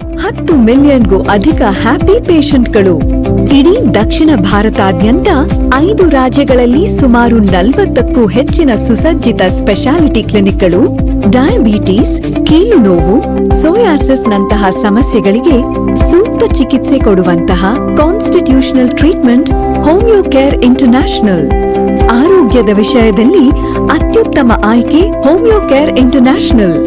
10 ಮಿಲಿಯನ್ಗೂ ಅಧಿಕ ಹ್ಯಾಪಿ ಪೇಷಂಟ್ಗಳು. ಇಡೀ ದಕ್ಷಿಣ ಭಾರತಾದ್ಯಂತ 5 ರಾಜ್ಯಗಳಲ್ಲಿ ಸುಮಾರು 40ಕ್ಕೂ ಹೆಚ್ಚಿನ ಸುಸಜ್ಜಿತ ಸ್ಪೆಷಾಲಿಟಿ ಕ್ಲಿನಿಕ್ಗಳು ಡಯಾಬಿಟಿಸ್, ಕೀಲು ನೋವು, ಸೋಯಾಸಿಸ್ ನಂತಹ ಸಮಸ್ಯೆಗಳಿಗೆ ಸೂಕ್ತ ಚಿಕಿತ್ಸೆ ಕೊಡುವಂತಹ constitutional treatment homeo care international. ಆರೋಗ್ಯದ ವಿಷಯದಲ್ಲಿ ಅತ್ಯುತ್ತಮ ಆಯ್ಕೆ ಹೋಮಿಯೋ ಕೇರ್ ಇಂಟರ್ನ್ಯಾಷನಲ್.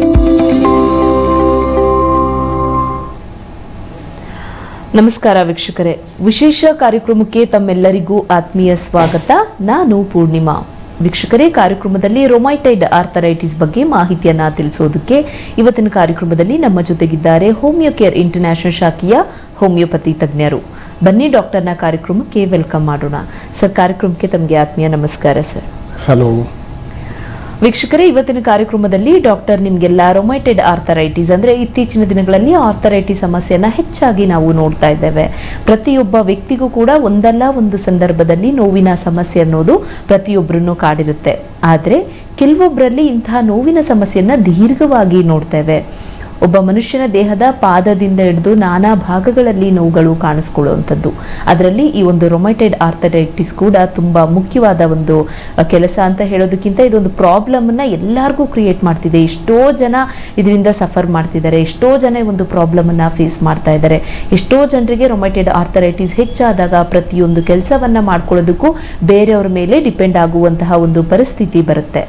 ನಮಸ್ಕಾರ ವೀಕ್ಷಕರೇ, ವಿಶೇಷ ಕಾರ್ಯಕ್ರಮಕ್ಕೆ ತಮ್ಮೆಲ್ಲರಿಗೂ ಆತ್ಮೀಯ ಸ್ವಾಗತ. ನಾನು ಪೂರ್ಣಿಮಾ. ವೀಕ್ಷಕರೇ, ಕಾರ್ಯಕ್ರಮದಲ್ಲಿ ರೊಮೈಟೈಡ್ ಆರ್ಥರೈಟಿಸ್ ಬಗ್ಗೆ ಮಾಹಿತಿಯನ್ನ ತಿಳಿಸೋದಕ್ಕೆ ಇವತ್ತಿನ ಕಾರ್ಯಕ್ರಮದಲ್ಲಿ ನಮ್ಮ ಜೊತೆಗಿದ್ದಾರೆ ಹೋಮಿಯೋ ಕೇರ್ ಇಂಟರ್ನ್ಯಾಷನಲ್ ಶಾಖೆಯ ಹೋಮಿಯೋಪತಿ ತಜ್ಞರು. ಬನ್ನಿ ಡಾಕ್ಟರ್ನ ಕಾರ್ಯಕ್ರಮಕ್ಕೆ ವೆಲ್ಕಮ್ ಮಾಡೋಣ. ಸರ್, ಕಾರ್ಯಕ್ರಮಕ್ಕೆ ತಮಗೆ ಆತ್ಮೀಯ ನಮಸ್ಕಾರ ಸರ್. ಹಲೋ ವೀಕ್ಷಕರೇ, ಇವತ್ತಿನ ಕಾರ್ಯಕ್ರಮದಲ್ಲಿ ಡಾಕ್ಟರ್ ನಿಮಗೆಲ್ಲ ರೊಮೈಟೈಡ್ ಆರ್ಥರೈಟಿಸ್ ಅಂದರೆ ಇತ್ತೀಚಿನ ದಿನಗಳಲ್ಲಿ ಆರ್ಥರೈಟಿಸ್ ಸಮಸ್ಯೆಯನ್ನು ಹೆಚ್ಚಾಗಿ ನಾವು ನೋಡ್ತಾ ಇದ್ದೇವೆ. ಪ್ರತಿಯೊಬ್ಬ ವ್ಯಕ್ತಿಗೂ ಕೂಡ ಒಂದಲ್ಲ ಒಂದು ಸಂದರ್ಭದಲ್ಲಿ ನೋವಿನ ಸಮಸ್ಯೆ ಅನ್ನೋದು ಪ್ರತಿಯೊಬ್ಬರನ್ನು ಕಾಡಿರುತ್ತೆ. ಆದರೆ ಕೆಲವೊಬ್ಬರಲ್ಲಿ ಇಂತಹ ನೋವಿನ ಸಮಸ್ಯೆಯನ್ನು ದೀರ್ಘವಾಗಿ ನೋಡ್ತೇವೆ. ಒಬ್ಬ ಮನುಷ್ಯನ ದೇಹದ ಪಾದದಿಂದ ಹಿಡಿದು ನಾನಾ ಭಾಗಗಳಲ್ಲಿ ನೋವುಗಳು ಕಾಣಿಸ್ಕೊಳ್ಳುವಂಥದ್ದು. ಅದರಲ್ಲಿ ಈ ಒಂದು ರೊಮೈಟೈಡ್ ಆರ್ಥರೈಟಿಸ್ ಕೂಡ ತುಂಬ ಮುಖ್ಯವಾದ ಒಂದು ಕೆಲಸ ಅಂತ ಹೇಳೋದಕ್ಕಿಂತ ಇದೊಂದು ಪ್ರಾಬ್ಲಮನ್ನು ಎಲ್ಲರಿಗೂ ಕ್ರಿಯೇಟ್ ಮಾಡ್ತಿದೆ. ಎಷ್ಟೋ ಜನ ಇದರಿಂದ ಸಫರ್ ಮಾಡ್ತಿದ್ದಾರೆ, ಎಷ್ಟೋ ಜನ ಒಂದು ಪ್ರಾಬ್ಲಮನ್ನು ಫೇಸ್ ಮಾಡ್ತಾ ಇದ್ದಾರೆ. ಎಷ್ಟೋ ಜನರಿಗೆ ರೊಮೈಟೈಡ್ ಆರ್ಥರೈಟಿಸ್ ಹೆಚ್ಚಾದಾಗ ಪ್ರತಿಯೊಂದು ಕೆಲಸವನ್ನು ಮಾಡ್ಕೊಳ್ಳೋದಕ್ಕೂ ಬೇರೆಯವ್ರ ಮೇಲೆ ಡಿಪೆಂಡ್ ಆಗುವಂತಹ ಒಂದು ಪರಿಸ್ಥಿತಿ ಬರುತ್ತೆ.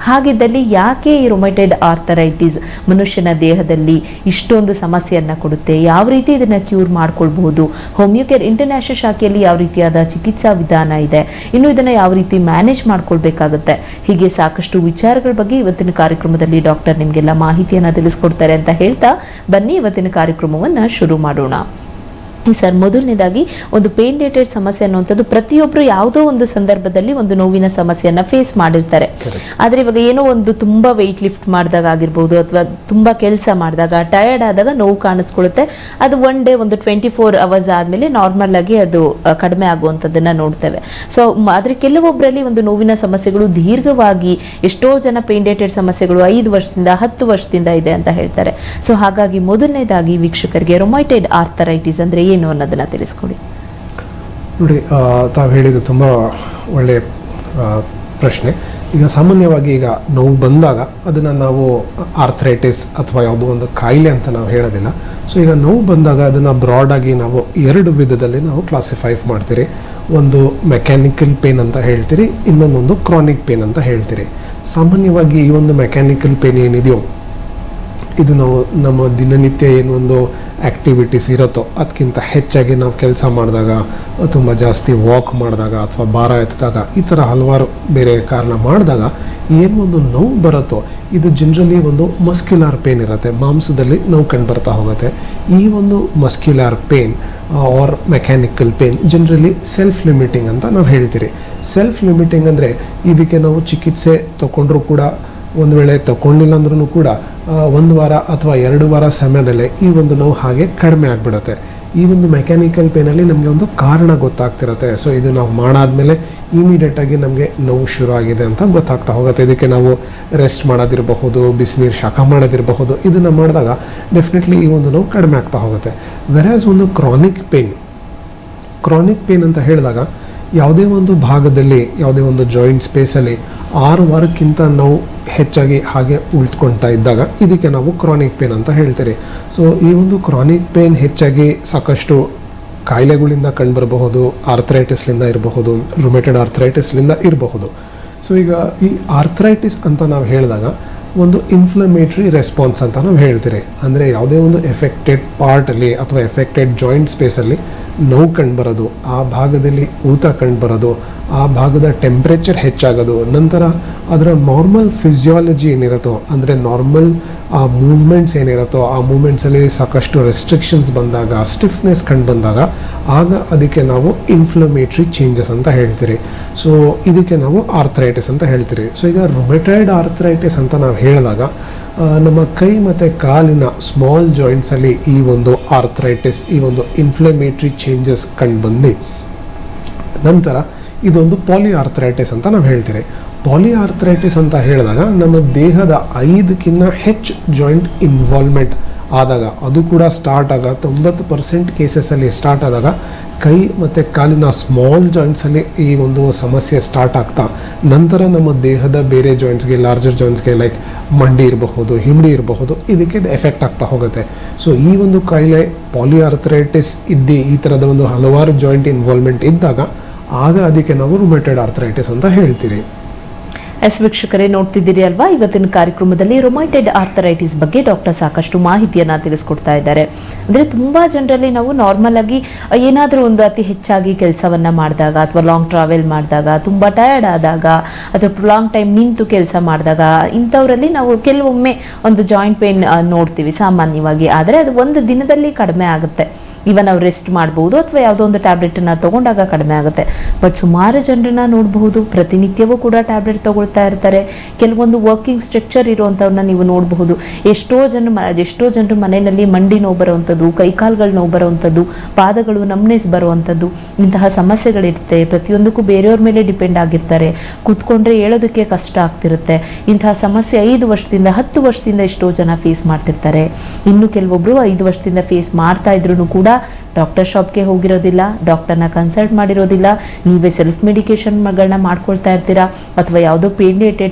ಹಾಗಿದ್ದಲ್ಲಿ ಯಾಕೆ ಈ ರೊಮೈಟೈಡ್ ಆರ್ಥರೈಟಿಸ್ ಮನುಷ್ಯನ ದೇಹದಲ್ಲಿ ಇಷ್ಟೊಂದು ಸಮಸ್ಯೆಯನ್ನು ಕೊಡುತ್ತೆ, ಯಾವ ರೀತಿ ಇದನ್ನು ಕ್ಯೂರ್ ಮಾಡ್ಕೊಳ್ಬಹುದು, ಹೋಮಿಯೋ ಕೇರ್ ಇಂಟರ್ನ್ಯಾಷನಲ್ ಶಾಖೆಯಲ್ಲಿ ಯಾವ ರೀತಿಯಾದ ಚಿಕಿತ್ಸಾ ವಿಧಾನ ಇದೆ, ಇನ್ನು ಇದನ್ನು ಯಾವ ರೀತಿ ಮ್ಯಾನೇಜ್ ಮಾಡ್ಕೊಳ್ಬೇಕಾಗುತ್ತೆ, ಹೀಗೆ ಸಾಕಷ್ಟು ವಿಚಾರಗಳ ಬಗ್ಗೆ ಇವತ್ತಿನ ಕಾರ್ಯಕ್ರಮದಲ್ಲಿ ಡಾಕ್ಟರ್ ನಿಮಗೆಲ್ಲ ಮಾಹಿತಿಯನ್ನು ತಿಳಿಸ್ಕೊಡ್ತಾರೆ ಅಂತ ಹೇಳ್ತಾ ಬನ್ನಿ ಇವತ್ತಿನ ಕಾರ್ಯಕ್ರಮವನ್ನು ಶುರು ಮಾಡೋಣ. ಸರ್, ಮೊದಲನೇದಾಗಿ ಒಂದು ಪೇನ್ ರಿಲೇಟೆಡ್ ಸಮಸ್ಯೆ ಅನ್ನುವಂಥದ್ದು ಪ್ರತಿಯೊಬ್ಬರು ಯಾವುದೋ ಒಂದು ಸಂದರ್ಭದಲ್ಲಿ ಒಂದು ನೋವಿನ ಸಮಸ್ಯೆಯನ್ನು ಫೇಸ್ ಮಾಡಿರ್ತಾರೆ. ಆದರೆ ಇವಾಗ ಏನೋ ಒಂದು ತುಂಬ ವೆಯ್ಟ್ ಲಿಫ್ಟ್ ಮಾಡಿದಾಗ ಆಗಿರ್ಬೋದು ಅಥವಾ ತುಂಬ ಕೆಲಸ ಮಾಡಿದಾಗ ಟಯರ್ಡ್ ಆದಾಗ ನೋವು ಕಾಣಿಸ್ಕೊಳ್ಳುತ್ತೆ. ಅದು ಒನ್ ಡೇ ಒಂದು 24 hours ಆದಮೇಲೆ ನಾರ್ಮಲ್ ಆಗಿ ಅದು ಕಡಿಮೆ ಆಗುವಂಥದ್ದನ್ನು ನೋಡ್ತೇವೆ. ಸೊ ಆದರೆ ಕೆಲವೊಬ್ಬರಲ್ಲಿ ಒಂದು ನೋವಿನ ಸಮಸ್ಯೆಗಳು ದೀರ್ಘವಾಗಿ ಎಷ್ಟೋ ಜನ ಪೇನ್ ರಿಲೇಟೆಡ್ ಸಮಸ್ಯೆಗಳು 5 ವರ್ಷದಿಂದ 10 ವರ್ಷದಿಂದ ಇದೆ ಅಂತ ಹೇಳ್ತಾರೆ. ಸೊ ಹಾಗಾಗಿ ಮೊದಲನೇದಾಗಿ ವೀಕ್ಷಕರಿಗೆ ರೊಮೈಟೈಡ್ ಆರ್ಥರೈಟಿಸ್ ಅಂದರೆ ಏನು ಅನ್ನೋದನ್ನ ತಿಳಿಸ್ಕೊಡಿ. ನೋಡಿ, ತಾವು ಹೇಳಿದ್ದು ತುಂಬ ಒಳ್ಳೆಯ ಪ್ರಶ್ನೆ. ಈಗ ಸಾಮಾನ್ಯವಾಗಿ ಈಗ ನೋವು ಬಂದಾಗ ಅದನ್ನು ನಾವು ಆರ್ಥರೈಟಿಸ್ ಅಥವಾ ಯಾವುದೋ ಒಂದು ಕಾಯಿಲೆ ಅಂತ ನಾವು ಹೇಳೋದಿಲ್ಲ. ಸೊ ಈಗ ನೋವು ಬಂದಾಗ ಅದನ್ನು ಬ್ರಾಡಾಗಿ ನಾವು 2 ವಿಧದಲ್ಲಿ ನಾವು ಕ್ಲಾಸಿಫೈ ಮಾಡ್ತೀರಿ. ಒಂದು ಮೆಕ್ಯಾನಿಕಲ್ ಪೇನ್ ಅಂತ ಹೇಳ್ತೀರಿ, ಇನ್ನೊಂದೊಂದು ಕ್ರಾನಿಕ್ ಪೇನ್ ಅಂತ ಹೇಳ್ತೀರಿ. ಸಾಮಾನ್ಯವಾಗಿ ಈ ಒಂದು ಮೆಕ್ಯಾನಿಕಲ್ ಪೇನ್ ಏನಿದೆಯೋ ಇದು ನಾವು ನಮ್ಮ ದಿನನಿತ್ಯ ಏನೊಂದು ಆ್ಯಕ್ಟಿವಿಟೀಸ್ ಇರುತ್ತೋ ಅದಕ್ಕಿಂತ ಹೆಚ್ಚಾಗಿ ನಾವು ಕೆಲಸ ಮಾಡಿದಾಗ, ತುಂಬ ಜಾಸ್ತಿ ವಾಕ್ ಮಾಡಿದಾಗ ಅಥವಾ ಭಾರ ಎತ್ತಿದಾಗ, ಈ ಥರ ಹಲವಾರು ಬೇರೆ ಕಾರಣ ಮಾಡಿದಾಗ ಏನು ಒಂದು ನೋವು ಬರುತ್ತೋ ಇದು ಜನರಲಿ ಒಂದು ಮಸ್ಕ್ಯುಲಾರ್ ಪೇನ್ ಇರುತ್ತೆ, ಮಾಂಸದಲ್ಲಿ ನೋವು ಕಂಡು ಬರ್ತಾ ಹೋಗುತ್ತೆ. ಈ ಒಂದು muscular pain R mechanical pain generally self limiting ಅಂತ ನಾವು ಹೇಳ್ತೀರಿ. ಸೆಲ್ಫ್ ಲಿಮಿಟಿಂಗ್ ಅಂದರೆ ಇದಕ್ಕೆ ನಾವು ಚಿಕಿತ್ಸೆ ತಗೊಂಡ್ರೂ ಕೂಡ, ಒಂದು ವೇಳೆ ತಗೊಂಡಿಲ್ಲ ಅಂದ್ರೂ ಕೂಡ 1 ವಾರ ಅಥವಾ 2 ವಾರ ಸಮಯದಲ್ಲೇ ಈ ಒಂದು ನೋವು ಹಾಗೆ ಕಡಿಮೆ ಆಗಿಬಿಡುತ್ತೆ. ಈ ಒಂದು ಮೆಕ್ಯಾನಿಕಲ್ ಪೇನಲ್ಲಿ ನಮಗೆ ಒಂದು ಕಾರಣ ಗೊತ್ತಾಗ್ತಿರುತ್ತೆ. ಸೊ ಇದು ನಾವು ಮಾಡಾದ್ಮೇಲೆ ಇಮಿಡಿಯೇಟಾಗಿ ನಮಗೆ ನೋವು ಶುರು ಆಗಿದೆ ಅಂತ ಗೊತ್ತಾಗ್ತಾ ಹೋಗುತ್ತೆ. ಇದಕ್ಕೆ ನಾವು ರೆಸ್ಟ್ ಮಾಡೋದಿರಬಹುದು, ಬಿಸಿನೀರು ಶಾಖ ಮಾಡೋದಿರಬಹುದು, ಇದನ್ನು ಮಾಡಿದಾಗ ಡೆಫಿನೆಟ್ಲಿ ಈ ಒಂದು ನೋವು ಕಡಿಮೆ ಆಗ್ತಾ ಹೋಗುತ್ತೆ. ವೆರಾಸ್ ಒಂದು ಕ್ರಾನಿಕ್ ಪೇನ್ ಅಂತ ಹೇಳಿದಾಗ ಯಾವುದೇ ಒಂದು ಭಾಗದಲ್ಲಿ, ಯಾವುದೇ ಒಂದು ಜಾಯಿಂಟ್ ಸ್ಪೇಸಲ್ಲಿ 6 ವಾರಕ್ಕಿಂತ ನೋವು ಹೆಚ್ಚಾಗಿ ಹಾಗೆ ಉಳಿದುಕೊಳ್ತಾ ಇದ್ದಾಗ ಇದಕ್ಕೆ ನಾವು ಕ್ರಾನಿಕ್ ಪೇನ್ ಅಂತ ಹೇಳ್ತೀರಿ. ಸೊ ಈ ಒಂದು ಕ್ರಾನಿಕ್ ಪೇನ್ ಹೆಚ್ಚಾಗಿ ಸಾಕಷ್ಟು ಕಾಯಿಲೆಗಳಿಂದ ಕಂಡುಬರಬಹುದು. ಆರ್ಥರೈಟಿಸ್ಲಿಂದ ಇರಬಹುದು, ರೊಮೈಟೈಡ್ ಆರ್ಥರೈಟಿಸ್ಲಿಂದ ಇರಬಹುದು. ಸೊ ಈಗ ಈ ಆರ್ಥರೈಟಿಸ್ ಅಂತ ನಾವು ಹೇಳಿದಾಗ ಒಂದು ಇನ್ಫ್ಲಮೇಟ್ರಿ ರೆಸ್ಪಾನ್ಸ್ ಅಂತ ನಾವು ಹೇಳ್ತೀರಿ. ಅಂದರೆ ಯಾವುದೇ ಒಂದು ಎಫೆಕ್ಟೆಡ್ ಪಾರ್ಟಲ್ಲಿ ಅಥವಾ ಎಫೆಕ್ಟೆಡ್ ಜಾಯಿಂಟ್ ಸ್ಪೇಸಲ್ಲಿ ನೋವು ಕಂಡುಬರೋದು, ಆ ಭಾಗದಲ್ಲಿ ಊತ ಕಂಡುಬರೋದು, ಆ ಭಾಗದ ಟೆಂಪ್ರೇಚರ್ ಹೆಚ್ಚಾಗೋದು, ನಂತರ ಅದರ ನಾರ್ಮಲ್ ಫಿಸಿಯಾಲಜಿ ಏನಿರುತ್ತೋ ಅಂದರೆ ನಾರ್ಮಲ್ ಆ ಮೂವ್ಮೆಂಟ್ಸ್ ಏನಿರುತ್ತೋ ಆ ಮೂವ್ಮೆಂಟ್ಸಲ್ಲಿ ಸಾಕಷ್ಟು ರೆಸ್ಟ್ರಿಕ್ಷನ್ಸ್ ಬಂದಾಗ, ಸ್ಟಿಫ್ನೆಸ್ ಕಂಡು ಬಂದಾಗ ಆಗ ಅದಕ್ಕೆ ನಾವು ಇನ್ಫ್ಲಮೇಟ್ರಿ ಚೇಂಜಸ್ ಅಂತ ಹೇಳ್ತೀರಿ. ಸೊ ಇದಕ್ಕೆ ನಾವು ಆರ್ಥರೈಟಿಸ್ ಅಂತ ಹೇಳ್ತೀರಿ. ಸೊ ಈಗ ರೊಮೈಟೈಡ್ ಆರ್ಥರೈಟಿಸ್ ಅಂತ ನಾವು ಹೇಳಿದಾಗ ನಮ್ಮ ಕೈ ಮತ್ತು ಕಾಲಿನ ಸ್ಮಾಲ್ ಜಾಯಿಂಟ್ಸಲ್ಲಿ ಈ ಒಂದು ಆರ್ಥರೈಟಿಸ್, ಈ ಒಂದು ಇನ್ಫ್ಲಮೇಟ್ರಿ ಚೇಂಜಸ್ ಕಂಡು ಬಂದು ನಂತರ ಇದೊಂದು ಪಾಲಿಆರ್ಥರೈಟಿಸ್ ಅಂತ ನಾವು ಹೇಳ್ತೀವಿ. ಪಾಲಿಆರ್ಥರೈಟಿಸ್ ಅಂತ ಹೇಳಿದಾಗ ನಮ್ಮ ದೇಹದ 5ಕ್ಕಿಂತ ಹೆಚ್ಚು ಜಾಯಿಂಟ್ ಇನ್ವಾಲ್ವ್ಮೆಂಟ್ ಆದಾಗ, ಅದು ಕೂಡ ಸ್ಟಾರ್ಟ್ ಆಗ 90% ಕೇಸಸಲ್ಲಿ ಸ್ಟಾರ್ಟ್ ಆದಾಗ ಕೈ ಮತ್ತು ಕಾಲಿನ ಸ್ಮಾಲ್ ಜಾಯಿಂಟ್ಸಲ್ಲಿ ಈ ಒಂದು ಸಮಸ್ಯೆ ಸ್ಟಾರ್ಟ್ ಆಗ್ತಾ ನಂತರ ನಮ್ಮ ದೇಹದ ಬೇರೆ ಜಾಯಿಂಟ್ಸ್ಗೆ, ಲಾರ್ಜರ್ ಜಾಯಿಂಟ್ಸ್ಗೆ ಲೈಕ್ ಮಂಡಿ ಇರಬಹುದು, ಹಿಮ್ಮಡಿ ಇರಬಹುದು, ಇದಕ್ಕೆ ಎಫೆಕ್ಟ್ ಆಗ್ತಾ ಹೋಗುತ್ತೆ. ಸೊ ಈ ಒಂದು ಕಾಯಿಲೆ ಪಾಲಿಆರ್ಥರೈಟಿಸ್ ಇದ್ದು ಈ ಥರದ ಒಂದು ಹಲವಾರು ಜಾಯಿಂಟ್ ಇನ್ವಾಲ್ವ್ಮೆಂಟ್ ಇದ್ದಾಗ ಆಗ ಅದಕ್ಕೆ ನಾವು ರುಮೆಟೆಡ್ ಆರ್ಥರೈಟಿಸ್ ಅಂತ ಹೇಳ್ತೀರಿ. ವೀಕ್ಷಕರೇ, ನೋಡ್ತಿದ್ದೀರಿ ಅಲ್ವಾ, ಇವತ್ತಿನ ಕಾರ್ಯಕ್ರಮದಲ್ಲಿ ರೊಮೈಟೆಡ್ ಆರ್ಥರೈಟಿಸ್ ಬಗ್ಗೆ ಡಾಕ್ಟರ್ ಸಾಕಷ್ಟು ಮಾಹಿತಿಯನ್ನ ತಿಳಿಸ್ಕೊಡ್ತಾ ಇದ್ದಾರೆ. ಅಂದ್ರೆ ತುಂಬಾ ಜನರಲ್ಲಿ ನಾವು ನಾರ್ಮಲ್ ಆಗಿ ಏನಾದರೂ ಒಂದು ಅತಿ ಹೆಚ್ಚಾಗಿ ಕೆಲಸವನ್ನ ಮಾಡಿದಾಗ ಅಥವಾ ಲಾಂಗ್ ಟ್ರಾವೆಲ್ ಮಾಡಿದಾಗ, ತುಂಬಾ ಟಯರ್ಡ್ ಆದಾಗ ಅಥವಾ ಲಾಂಗ್ ಟೈಮ್ ನಿಂತು ಕೆಲಸ ಮಾಡಿದಾಗ ಇಂಥವರಲ್ಲಿ ನಾವು ಕೆಲವೊಮ್ಮೆ ಒಂದು ಜಾಯಿಂಟ್ ಪೇನ್ ನೋಡ್ತೀವಿ ಸಾಮಾನ್ಯವಾಗಿ. ಆದರೆ ಅದು ಒಂದು ದಿನದಲ್ಲಿ ಕಡಿಮೆ ಆಗುತ್ತೆ. ಇವನ್ ನಾವು ರೆಸ್ಟ್ ಮಾಡ್ಬೋದು ಅಥವಾ ಯಾವುದೋ ಒಂದು ಟ್ಯಾಬ್ಲೆಟನ್ನು ತೊಗೊಂಡಾಗ ಕಡಿಮೆ ಆಗುತ್ತೆ. ಬಟ್ ಸುಮಾರು ಜನರನ್ನ ನೋಡಬಹುದು, ಪ್ರತಿನಿತ್ಯವೂ ಕೂಡ ಟ್ಯಾಬ್ಲೆಟ್ ತಗೊಳ್ತಾ ಇರ್ತಾರೆ. ಕೆಲವೊಂದು ವರ್ಕಿಂಗ್ ಸ್ಟ್ರಕ್ಚರ್ ಇರುವಂಥವ್ರನ್ನ ನೀವು ನೋಡಬಹುದು. ಎಷ್ಟೋ ಜನರು ಮನೆಯಲ್ಲಿ ಮಂಡಿ ನೋವು ಬರುವಂಥದ್ದು, ಕೈಕಾಲುಗಳು ನೋವು ಬರುವಂಥದ್ದು, ಪಾದಗಳು ನಮ್ನೆಸ್ ಬರುವಂಥದ್ದು, ಇಂತಹ ಸಮಸ್ಯೆಗಳಿರುತ್ತೆ. ಪ್ರತಿಯೊಂದಕ್ಕೂ ಬೇರೆಯವ್ರ ಮೇಲೆ ಡಿಪೆಂಡ್ ಆಗಿರ್ತಾರೆ. ಕೂತ್ಕೊಂಡ್ರೆ ಹೇಳೋದಕ್ಕೆ ಕಷ್ಟ ಆಗ್ತಿರುತ್ತೆ. ಇಂತಹ ಸಮಸ್ಯೆ 5 ವರ್ಷದಿಂದ 10 ವರ್ಷದಿಂದ ಎಷ್ಟೋ ಜನ ಫೇಸ್ ಮಾಡ್ತಿರ್ತಾರೆ. ಇನ್ನು ಕೆಲವೊಬ್ರು 5 ವರ್ಷದಿಂದ ಫೇಸ್ ಮಾಡ್ತಾ ಇದ್ರು ಕೂಡ ಡಾಕ್ಟರ್ ಶಾಪ್ಗೆ ಹೋಗಿರೋದಿಲ್ಲ, ಡಾಕ್ಟರ್ನ ಕನ್ಸಲ್ಟ್ ಮಾಡಿರೋದಿಲ್ಲ, ನೀವೇ ಸೆಲ್ಫ್ ಮೆಡಿಕೇಶನ್ಗಳನ್ನ ಮಾಡ್ಕೊಳ್ತಾ ಇರ್ತೀರಾ ಅಥವಾ ಯಾವುದೋ ಪೇನ್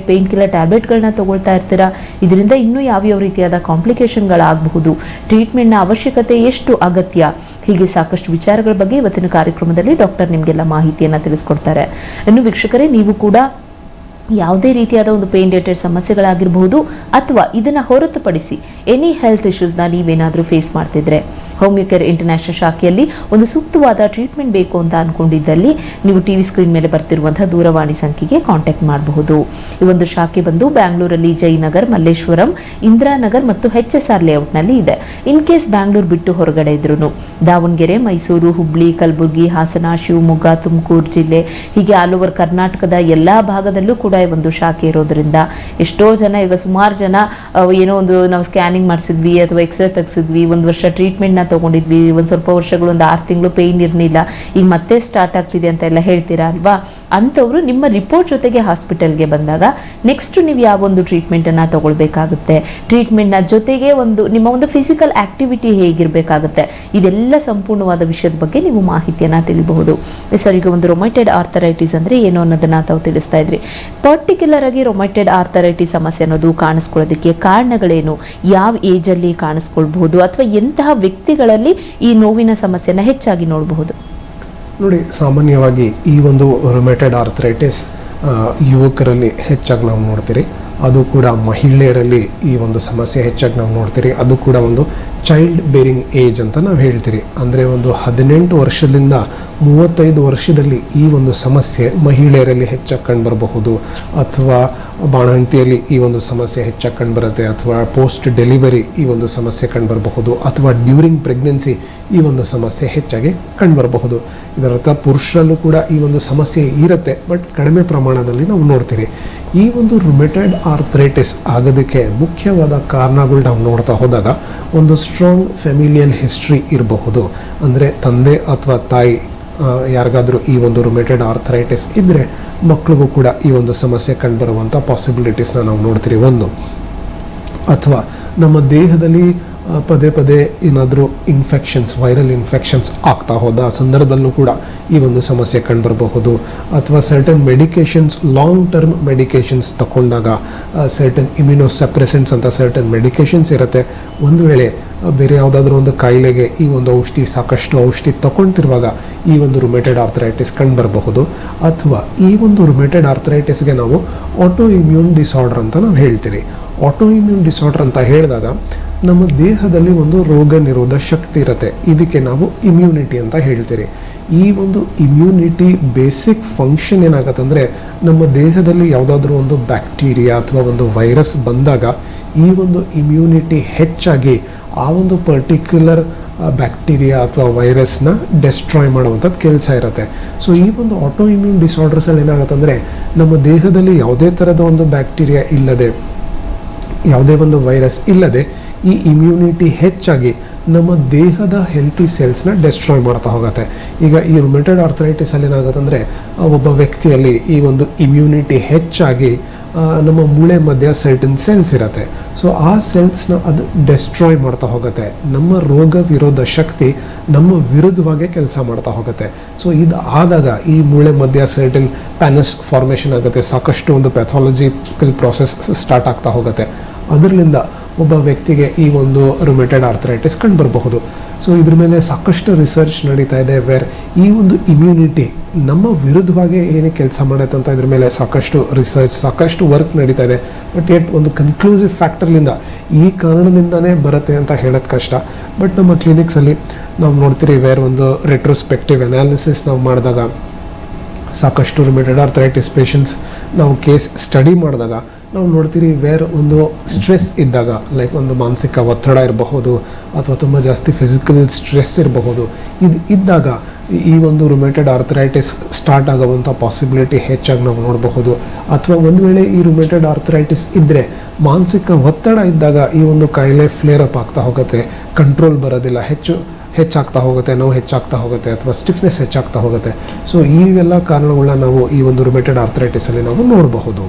ಕಿಲ್ಲರ್ ಟ್ಯಾಬ್ಲೆಟ್ಗಳನ್ನ ತಗೊಳ್ತಾ ಇರ್ತೀರಾ. ಇದರಿಂದ ಇನ್ನೂ ಯಾವ್ಯಾವ ರೀತಿಯಾದ ಕಾಂಪ್ಲಿಕೇಶನ್ಗಳಾಗಬಹುದು, ಟ್ರೀಟ್ಮೆಂಟ್ನ ಅವಶ್ಯಕತೆ ಎಷ್ಟು ಅಗತ್ಯ, ಹೀಗೆ ಸಾಕಷ್ಟು ವಿಚಾರಗಳ ಬಗ್ಗೆ ಇವತ್ತಿನ ಕಾರ್ಯಕ್ರಮದಲ್ಲಿ ಡಾಕ್ಟರ್ ನಿಮಗೆಲ್ಲ ಮಾಹಿತಿಯನ್ನು ತಿಳಿಸ್ಕೊಡ್ತಾರೆ. ಇನ್ನು ವೀಕ್ಷಕರೇ, ನೀವು ಕೂಡ ಯಾವುದೇ ರೀತಿಯಾದ ಒಂದು ಪೇನ್ ರಿಲೇಟೆಡ್ ಸಮಸ್ಯೆಗಳಾಗಿರಬಹುದು ಅಥವಾ ಇದನ್ನು ಹೊರತುಪಡಿಸಿ ಎನಿ ಹೆಲ್ತ್ ಇಶ್ಯೂಸ್ನ ನೀವೇನಾದರೂ ಫೇಸ್ ಮಾಡ್ತಿದ್ರೆ ಹೋಮಿಯೋ ಕೇರ್ ಇಂಟರ್ನ್ಯಾಷನಲ್ ಶಾಖೆಯಲ್ಲಿ ಒಂದು ಸೂಕ್ತವಾದ ಟ್ರೀಟ್ಮೆಂಟ್ ಬೇಕು ಅಂತ ಅಂದ್ಕೊಂಡಿದ್ದಲ್ಲಿ ನೀವು ಟಿವಿ ಸ್ಕ್ರೀನ್ ಮೇಲೆ ಬರ್ತಿರುವಂತಹ ದೂರವಾಣಿ ಸಂಖ್ಯೆಗೆ ಕಾಂಟ್ಯಾಕ್ಟ್ ಮಾಡಬಹುದು. ಈ ಒಂದು ಶಾಖೆ ಬಂದು ಬ್ಯಾಂಗ್ಳೂರಲ್ಲಿ ಜಯನಗರ್, ಮಲ್ಲೇಶ್ವರಂ, ಇಂದಿರಾನಗರ್ ಮತ್ತು HSR ಲೇಔಟ್ನಲ್ಲಿ ಇದೆ. ಇನ್ ಕೇಸ್ ಬ್ಯಾಂಗ್ಳೂರು ಬಿಟ್ಟು ಹೊರಗಡೆ ಇದ್ರೂ ದಾವಣಗೆರೆ, ಮೈಸೂರು, ಹುಬ್ಳಿ, ಕಲಬುರಗಿ, ಹಾಸನ, ಶಿವಮೊಗ್ಗ, ತುಮಕೂರು ಜಿಲ್ಲೆ ಹೀಗೆ ಆಲ್ ಓವರ್ ಕರ್ನಾಟಕದ ಎಲ್ಲ ಭಾಗದಲ್ಲೂ ಕೂಡ ಒಂದು ಶಾಖೆ ಇರೋದ್ರಿಂದ ಎಷ್ಟೋ ಜನ, ಈಗ ಸುಮಾರು ಜನ ಏನೋ ಒಂದು ನಾವು ಸ್ಕ್ಯಾನಿಂಗ್ ಮಾಡಿಸಿದ್ವಿ ಅಥವಾ ಎಕ್ಸ್ರೇ ತೆಗೆಸಿದ್ವಿ, 1 ವರ್ಷ ಟ್ರೀಟ್ಮೆಂಟ್ನ ತೊಗೊಂಡಿದ್ವಿ, ಒಂದು ಸ್ವಲ್ಪ ವರ್ಷಗಳು, ಒಂದು 6 ತಿಂಗಳು ಪೇಯ್ನ್ ಇರಲಿಲ್ಲ, ಈಗ ಮತ್ತೆ ಸ್ಟಾರ್ಟ್ ಆಗ್ತಿದೆ ಅಂತ ಎಲ್ಲ ಹೇಳ್ತೀರಾ ಅಲ್ವಾ. ಅಂಥವ್ರು ನಿಮ್ಮ ರಿಪೋರ್ಟ್ ಜೊತೆಗೆ ಹಾಸ್ಪಿಟಲ್ಗೆ ಬಂದಾಗ ನೆಕ್ಸ್ಟ್ ನೀವು ಯಾವ ಒಂದು ಟ್ರೀಟ್ಮೆಂಟನ್ನು ತಗೊಳ್ಬೇಕಾಗುತ್ತೆ, ಟ್ರೀಟ್ಮೆಂಟ್ನ ಜೊತೆಗೆ ನಿಮ್ಮ ಒಂದು ಫಿಸಿಕಲ್ ಆಕ್ಟಿವಿಟಿ ಹೇಗಿರಬೇಕಾಗುತ್ತೆ, ಇದೆಲ್ಲ ಸಂಪೂರ್ಣವಾದ ವಿಷಯದ ಬಗ್ಗೆ ನೀವು ಮಾಹಿತಿಯನ್ನು ತಿಳಿಬಹುದು. ಸರ್, ಈಗ ಒಂದು ರೊಮೈಟೆಡ್ ಆರ್ಥರೈಟಿಸ್ ಅಂದರೆ ಏನು ಅನ್ನೋದನ್ನು ತಾವು ತಿಳಿಸ್ತಾ ಇದ್ರಿ. ಪರ್ಟಿಕ್ಯುಲರ್ ಆಗಿ ರೊಮೈಟೆಡ್ ಆರ್ಥರೈಟಿಸ್ ಸಮಸ್ಯೆ ಅನ್ನೋದು ಕಾಣಿಸ್ಕೊಳ್ಳೋದಕ್ಕೆ ಕಾರಣಗಳೇನು, ಯಾವ ಏಜಲ್ಲಿ ಕಾಣಿಸ್ಕೊಳ್ಬಹುದು ಅಥವಾ ಎಂತಹ ವ್ಯಕ್ತಿಗಳಲ್ಲಿ ಈ ನೋವಿನ ಸಮಸ್ಯೆನ ಹೆಚ್ಚಾಗಿ ನೋಡಬಹುದು? ನೋಡಿ, ಸಾಮಾನ್ಯವಾಗಿ ಈ ಒಂದು ರೊಮೈಟೆಡ್ ಆರ್ಥರೈಟಿಸ್ ಯುವಕರಲ್ಲಿ ಹೆಚ್ಚಾಗಿ ನಾವು ನೋಡ್ತೀರಿ. ಅದು ಕೂಡ ಮಹಿಳೆಯರಲ್ಲಿ ಈ ಒಂದು ಸಮಸ್ಯೆ ಹೆಚ್ಚಾಗಿ ನಾವು ನೋಡ್ತೀರಿ. ಅದು ಕೂಡ ಒಂದು ಚೈಲ್ಡ್ ಬೇರಿಂಗ್ ಏಜ್ ಅಂತ ನಾವು ಹೇಳ್ತೀರಿ. ಅಂದರೆ ಒಂದು 18 ವರ್ಷದಿಂದ 35 ವರ್ಷದಲ್ಲಿ ಈ ಒಂದು ಸಮಸ್ಯೆ ಮಹಿಳೆಯರಲ್ಲಿ ಹೆಚ್ಚಾಗಿ ಕಂಡುಬರಬಹುದು, ಅಥವಾ ಬಾಣಂತಿಯಲ್ಲಿ ಈ ಒಂದು ಸಮಸ್ಯೆ ಹೆಚ್ಚಾಗಿ ಕಂಡುಬರುತ್ತೆ, ಅಥವಾ ಪೋಸ್ಟ್ ಡೆಲಿವರಿ ಈ ಒಂದು ಸಮಸ್ಯೆ ಕಂಡುಬರಬಹುದು, ಅಥವಾ ಡ್ಯೂರಿಂಗ್ ಪ್ರೆಗ್ನೆನ್ಸಿ ಈ ಒಂದು ಸಮಸ್ಯೆ ಹೆಚ್ಚಾಗಿ ಕಂಡುಬರಬಹುದು. ಇದರರ್ಥ ಪುರುಷರಲ್ಲೂ ಕೂಡ ಈ ಒಂದು ಸಮಸ್ಯೆ ಇರುತ್ತೆ, ಬಟ್ ಕಡಿಮೆ ಪ್ರಮಾಣದಲ್ಲಿ ನಾವು ನೋಡ್ತೀರಿ. ಈ ಒಂದು ರುಮೆಟೆಡ್ ಆರ್ಥರೈಟಿಸ್ ಆಗೋದಕ್ಕೆ ಮುಖ್ಯವಾದ ಕಾರಣಗಳು ನಾವು ನೋಡ್ತಾ ಹೋದಾಗ ಒಂದು ಸ್ಟ್ರಾಂಗ್ ಫ್ಯಾಮಿಲಿಯಲ್ ಹಿಸ್ಟ್ರಿ ಇರಬಹುದು. ಅಂದರೆ ತಂದೆ ಅಥವಾ ತಾಯಿ ಯಾರಿಗಾದರೂ ಈ ಒಂದು ರುಮೆಟೆಡ್ ಆರ್ಥರೈಟಿಸ್ ಇದ್ದರೆ ಮಕ್ಕಳಿಗೂ ಕೂಡ ಈ ಒಂದು ಸಮಸ್ಯೆ ಕಂಡುಬರುವಂಥ ಪಾಸಿಬಿಲಿಟೀಸ್ನ ನಾವು ನೋಡ್ತೀರಿ. ಒಂದು, ಅಥವಾ ನಮ್ಮ ದೇಹದಲ್ಲಿ ಪದೇ ಪದೇ ಏನಾದರೂ ಇನ್ಫೆಕ್ಷನ್ಸ್, ವೈರಲ್ ಇನ್ಫೆಕ್ಷನ್ಸ್ ಆಗ್ತಾ ಹೋದ ಸಂದರ್ಭದಲ್ಲೂ ಕೂಡ ಈ ಒಂದು ಸಮಸ್ಯೆ ಕಂಡುಬರಬಹುದು. ಅಥವಾ certain medications, long term medications ತಗೊಂಡಾಗ ಸರ್ಟನ್ ಇಮ್ಯುನೋಸಪ್ರೆಸೆಂಟ್ಸ್ ಅಂತ ಸರ್ಟನ್ ಮೆಡಿಕೇಷನ್ಸ್ ಇರುತ್ತೆ. ಒಂದು ವೇಳೆ ಬೇರೆ ಯಾವುದಾದ್ರೂ ಒಂದು ಕಾಯಿಲೆಗೆ ಈ ಒಂದು ಸಾಕಷ್ಟು ಔಷಧಿ ತಗೊಳ್ತಿರುವಾಗ ಈ ಒಂದು ರುಮೆಟೆಡ್ ಆರ್ಥರೈಟಿಸ್ ಕಂಡುಬರಬಹುದು. ಅಥವಾ ಈ ಒಂದು ರುಮೆಟೆಡ್ ಆರ್ಥರೈಟಿಸ್ಗೆ ನಾವು ಆಟೋ ಇಮ್ಯೂನ್ ಡಿಸಾರ್ಡರ್ ಅಂತ ನಾವು ಹೇಳ್ತೀವಿ. ಆಟೋ ಇಮ್ಯೂನ್ ಡಿಸಾರ್ಡರ್ ಅಂತ ಹೇಳಿದಾಗ ನಮ್ಮ ದೇಹದಲ್ಲಿ ಒಂದು ರೋಗ ನಿರೋಧ ಶಕ್ತಿ ಇರುತ್ತೆ, ಇದಕ್ಕೆ ನಾವು ಇಮ್ಯುನಿಟಿ ಅಂತ ಹೇಳ್ತೀರಿ. ಈ ಒಂದು ಇಮ್ಯುನಿಟಿ ಬೇಸಿಕ್ ಫಂಕ್ಷನ್ ಏನಾಗುತ್ತೆ ಅಂದರೆ, ನಮ್ಮ ದೇಹದಲ್ಲಿ ಯಾವುದಾದ್ರೂ ಒಂದು ಬ್ಯಾಕ್ಟೀರಿಯಾ ಅಥವಾ ಒಂದು ವೈರಸ್ ಬಂದಾಗ ಈ ಒಂದು ಇಮ್ಯುನಿಟಿ ಹೆಚ್ಚಾಗಿ ಆ ಒಂದು ಪರ್ಟಿಕ್ಯುಲರ್ ಬ್ಯಾಕ್ಟೀರಿಯಾ ಅಥವಾ ವೈರಸ್ನ ಡೆಸ್ಟ್ರಾಯ್ ಮಾಡುವಂಥದ್ದು ಕೆಲಸ ಇರುತ್ತೆ. ಸೊ ಈ ಒಂದು ಆಟೋ ಇಮ್ಯೂನ್ ಡಿಸಾರ್ಡರ್ಸಲ್ಲಿ ಏನಾಗುತ್ತೆ ಅಂದರೆ, ನಮ್ಮ ದೇಹದಲ್ಲಿ ಯಾವುದೇ ಥರದ ಒಂದು ಬ್ಯಾಕ್ಟೀರಿಯಾ ಇಲ್ಲದೆ, ಯಾವುದೇ ಒಂದು ವೈರಸ್ ಇಲ್ಲದೆ ಈ ಇಮ್ಯುನಿಟಿ ಹೆಚ್ಚಾಗಿ ನಮ್ಮ ದೇಹದ ಹೆಲ್ತಿ ಸೆಲ್ಸ್ನ ಡೆಸ್ಟ್ರಾಯ್ ಮಾಡ್ತಾ ಹೋಗುತ್ತೆ. ಈಗ ಈ ರುಮೆಟೆಡ್ ಆರ್ಥರೈಟಿಸಲ್ಲಿ ಏನಾಗುತ್ತೆ ಅಂದರೆ, ಒಬ್ಬ ವ್ಯಕ್ತಿಯಲ್ಲಿ ಈ ಒಂದು ಇಮ್ಯುನಿಟಿ ಹೆಚ್ಚಾಗಿ ನಮ್ಮ ಮೂಳೆ ಮಧ್ಯ ಸರ್ಟನ್ ಸೆಲ್ಸ್ ಇರುತ್ತೆ. ಸೊ ಆ ಸೆಲ್ಸ್ನ ಅದು ಡೆಸ್ಟ್ರಾಯ್ ಮಾಡ್ತಾ ಹೋಗುತ್ತೆ. ನಮ್ಮ ರೋಗ ವಿರೋಧ ಶಕ್ತಿ ನಮ್ಮ ವಿರುದ್ಧವಾಗೇ ಕೆಲಸ ಮಾಡ್ತಾ ಹೋಗುತ್ತೆ. ಸೊ ಇದು ಆದಾಗ ಈ ಮೂಳೆ ಮಧ್ಯ ಸರ್ಟನ್ ಪ್ಯಾನಸ್ ಫಾರ್ಮೇಷನ್ ಆಗುತ್ತೆ, ಸಾಕಷ್ಟು ಒಂದು ಪ್ಯಾಥಾಲಜಿಕಲ್ ಪ್ರಾಸೆಸ್ ಸ್ಟಾರ್ಟ್ ಆಗ್ತಾ ಹೋಗುತ್ತೆ. ಅದರಿಂದ ಒಬ್ಬ ವ್ಯಕ್ತಿಗೆ ಈ ಒಂದು ರುಮೆಟೆಡ್ ಆರ್ಥರೈಟಿಸ್ ಕಂಡುಬರಬಹುದು. ಸೊ ಇದ್ರ ಮೇಲೆ ಸಾಕಷ್ಟು ರಿಸರ್ಚ್ ನಡೀತಾ ಇದೆ, ವೇರ್ ಈ ಒಂದು ಇಮ್ಯುನಿಟಿ ನಮ್ಮ ವಿರುದ್ಧವಾಗಿ ಏನೇ ಕೆಲಸ ಮಾಡುತ್ತೆ ಅಂತ ಇದ್ರ ಮೇಲೆ ಸಾಕಷ್ಟು ರಿಸರ್ಚ್, ಸಾಕಷ್ಟು ವರ್ಕ್ ನಡೀತಾ ಇದೆ. ಬಟ್ ಎಟ್ ಒಂದು ಕನ್ಕ್ಲೂಸಿವ್ ಫ್ಯಾಕ್ಟರ್ಲಿಂದ ಈ ಕಾರಣದಿಂದನೇ ಬರುತ್ತೆ ಅಂತ ಹೇಳೋದು ಕಷ್ಟ. ಬಟ್ ನಮ್ಮ ಕ್ಲಿನಿಕ್ಸಲ್ಲಿ ನಾವು ನೋಡ್ತೀರಿ, ವೇರ್ ಒಂದು ರೆಟ್ರೋಸ್ಪೆಕ್ಟಿವ್ ಅನಾಲಿಸಿಸ್ ನಾವು ಮಾಡಿದಾಗ ಸಾಕಷ್ಟು ರುಮೆಟೆಡ್ ಆರ್ಥರೈಟಿಸ್ ಪೇಷಂಟ್ಸ್ ನಾವು ಕೇಸ್ ಸ್ಟಡಿ ಮಾಡಿದಾಗ ನಾವು ನೋಡ್ತೀರಿ, ವೇರ್ ಒಂದು ಸ್ಟ್ರೆಸ್ ಇದ್ದಾಗ, ಲೈಕ್ ಒಂದು ಮಾನಸಿಕ ಒತ್ತಡ ಇರಬಹುದು ಅಥವಾ ತುಂಬ ಜಾಸ್ತಿ ಫಿಸಿಕಲ್ ಸ್ಟ್ರೆಸ್ ಇರಬಹುದು, ಇದು ಇದ್ದಾಗ ಈ ಒಂದು ರುಮೆಟೆಡ್ ಆರ್ಥರೈಟಿಸ್ ಸ್ಟಾರ್ಟ್ ಆಗುವಂಥ ಪಾಸಿಬಿಲಿಟಿ ಹೆಚ್ಚಾಗಿ ನಾವು ನೋಡಬಹುದು. ಅಥವಾ ಒಂದು ವೇಳೆ ಈ ರುಮೆಟೆಡ್ ಆರ್ಥರೈಟಿಸ್ ಇದ್ದರೆ ಮಾನಸಿಕ ಒತ್ತಡ ಇದ್ದಾಗ ಈ ಒಂದು ಕಾಯಿಲೆ ಫ್ಲೇರ್ ಅಪ್ ಆಗ್ತಾ ಹೋಗುತ್ತೆ, ಕಂಟ್ರೋಲ್ ಬರೋದಿಲ್ಲ, ಹೆಚ್ಚಾಗ್ತಾ ಹೋಗುತ್ತೆ, ನೋವು ಹೆಚ್ಚಾಗ್ತಾ ಹೋಗುತ್ತೆ ಅಥವಾ ಸ್ಟಿಫ್ನೆಸ್ ಹೆಚ್ಚಾಗ್ತಾ ಹೋಗುತ್ತೆ. ಸೊ ಇವೆಲ್ಲ ಕಾರಣಗಳನ್ನ ನಾವು ಈ ಒಂದು ರುಮೆಟೆಡ್ ಆರ್ಥರೈಟಿಸಲ್ಲಿ ನಾವು ನೋಡಬಹುದು.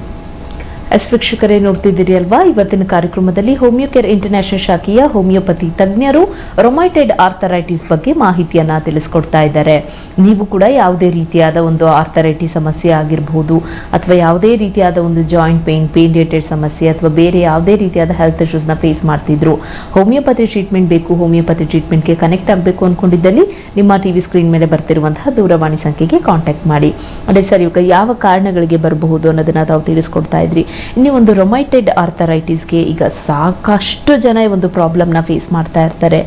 ವೀಕ್ಷಕರೇ, ನೋಡ್ತಿದ್ದೀರಿ ಅಲ್ವಾ, ಇವತ್ತಿನ ಕಾರ್ಯಕ್ರಮದಲ್ಲಿ ಹೋಮಿಯೋಕೇರ್ ಇಂಟರ್ನ್ಯಾಷನಲ್ ಶಾಖೆಯ ಹೋಮಿಯೋಪತಿ ತಜ್ಞರು ರೊಮೈಟೆಡ್ ಆರ್ಥರೈಟಿಸ್ ಬಗ್ಗೆ ಮಾಹಿತಿಯನ್ನ ತಿಳಿಸ್ಕೊಡ್ತಾ ಇದ್ದಾರೆ. ನೀವು ಕೂಡ ಯಾವುದೇ ರೀತಿಯಾದ ಒಂದು ಆರ್ಥರೈಟಿಸ್ ಸಮಸ್ಯೆ ಆಗಿರಬಹುದು ಅಥವಾ ಯಾವುದೇ ರೀತಿಯಾದ ಒಂದು ಜಾಯಿಂಟ್ ಪೇನ್ ರಿಲೇಟೆಡ್ ಸಮಸ್ಯೆ ಅಥವಾ ಬೇರೆ ಯಾವುದೇ ರೀತಿಯಾದ ಹೆಲ್ತ್ ಇಶ್ಯೂಸ್ನ ಫೇಸ್ ಮಾಡ್ತಿದ್ರು, ಹೋಮಿಯೋಪತಿ ಟ್ರೀಟ್ಮೆಂಟ್ ಬೇಕು, ಹೋಮಿಯೋಪತಿ ಟ್ರೀಟ್ಮೆಂಟ್ಗೆ ಕನೆಕ್ಟ್ ಆಗಬೇಕು ಅಂದ್ಕೊಂಡಿದ್ದಲ್ಲಿ ನಿಮ್ಮ ಟಿವಿ ಸ್ಕ್ರೀನ್ ಮೇಲೆ ಬರ್ತಿರುವಂತಹ ದೂರವಾಣಿ ಸಂಖ್ಯೆಗೆ ಕಾಂಟ್ಯಾಕ್ಟ್ ಮಾಡಿ. ಅದೇ ಸರ್, ಇವಾಗ ಯಾವ ಕಾರಣಗಳಿಗೆ ಬರಬಹುದು ಅನ್ನೋದನ್ನ ತಾವು ತಿಳಿಸ್ಕೊಡ್ತಾ ಇದ್ರಿ. ಇನ್ನು ಒಂದು ರೊಮೈಟೆಡ್ ಆರ್ಥರೈಟಿಸ್ಗೆ ಈಗ ಸಾಕಷ್ಟು ಜನ ಈ ಒಂದು ಪ್ರಾಬ್ಲಮ್ನ ಫೇಸ್ ಮಾಡ್ತಾ ಇರ್ತಾರೆ.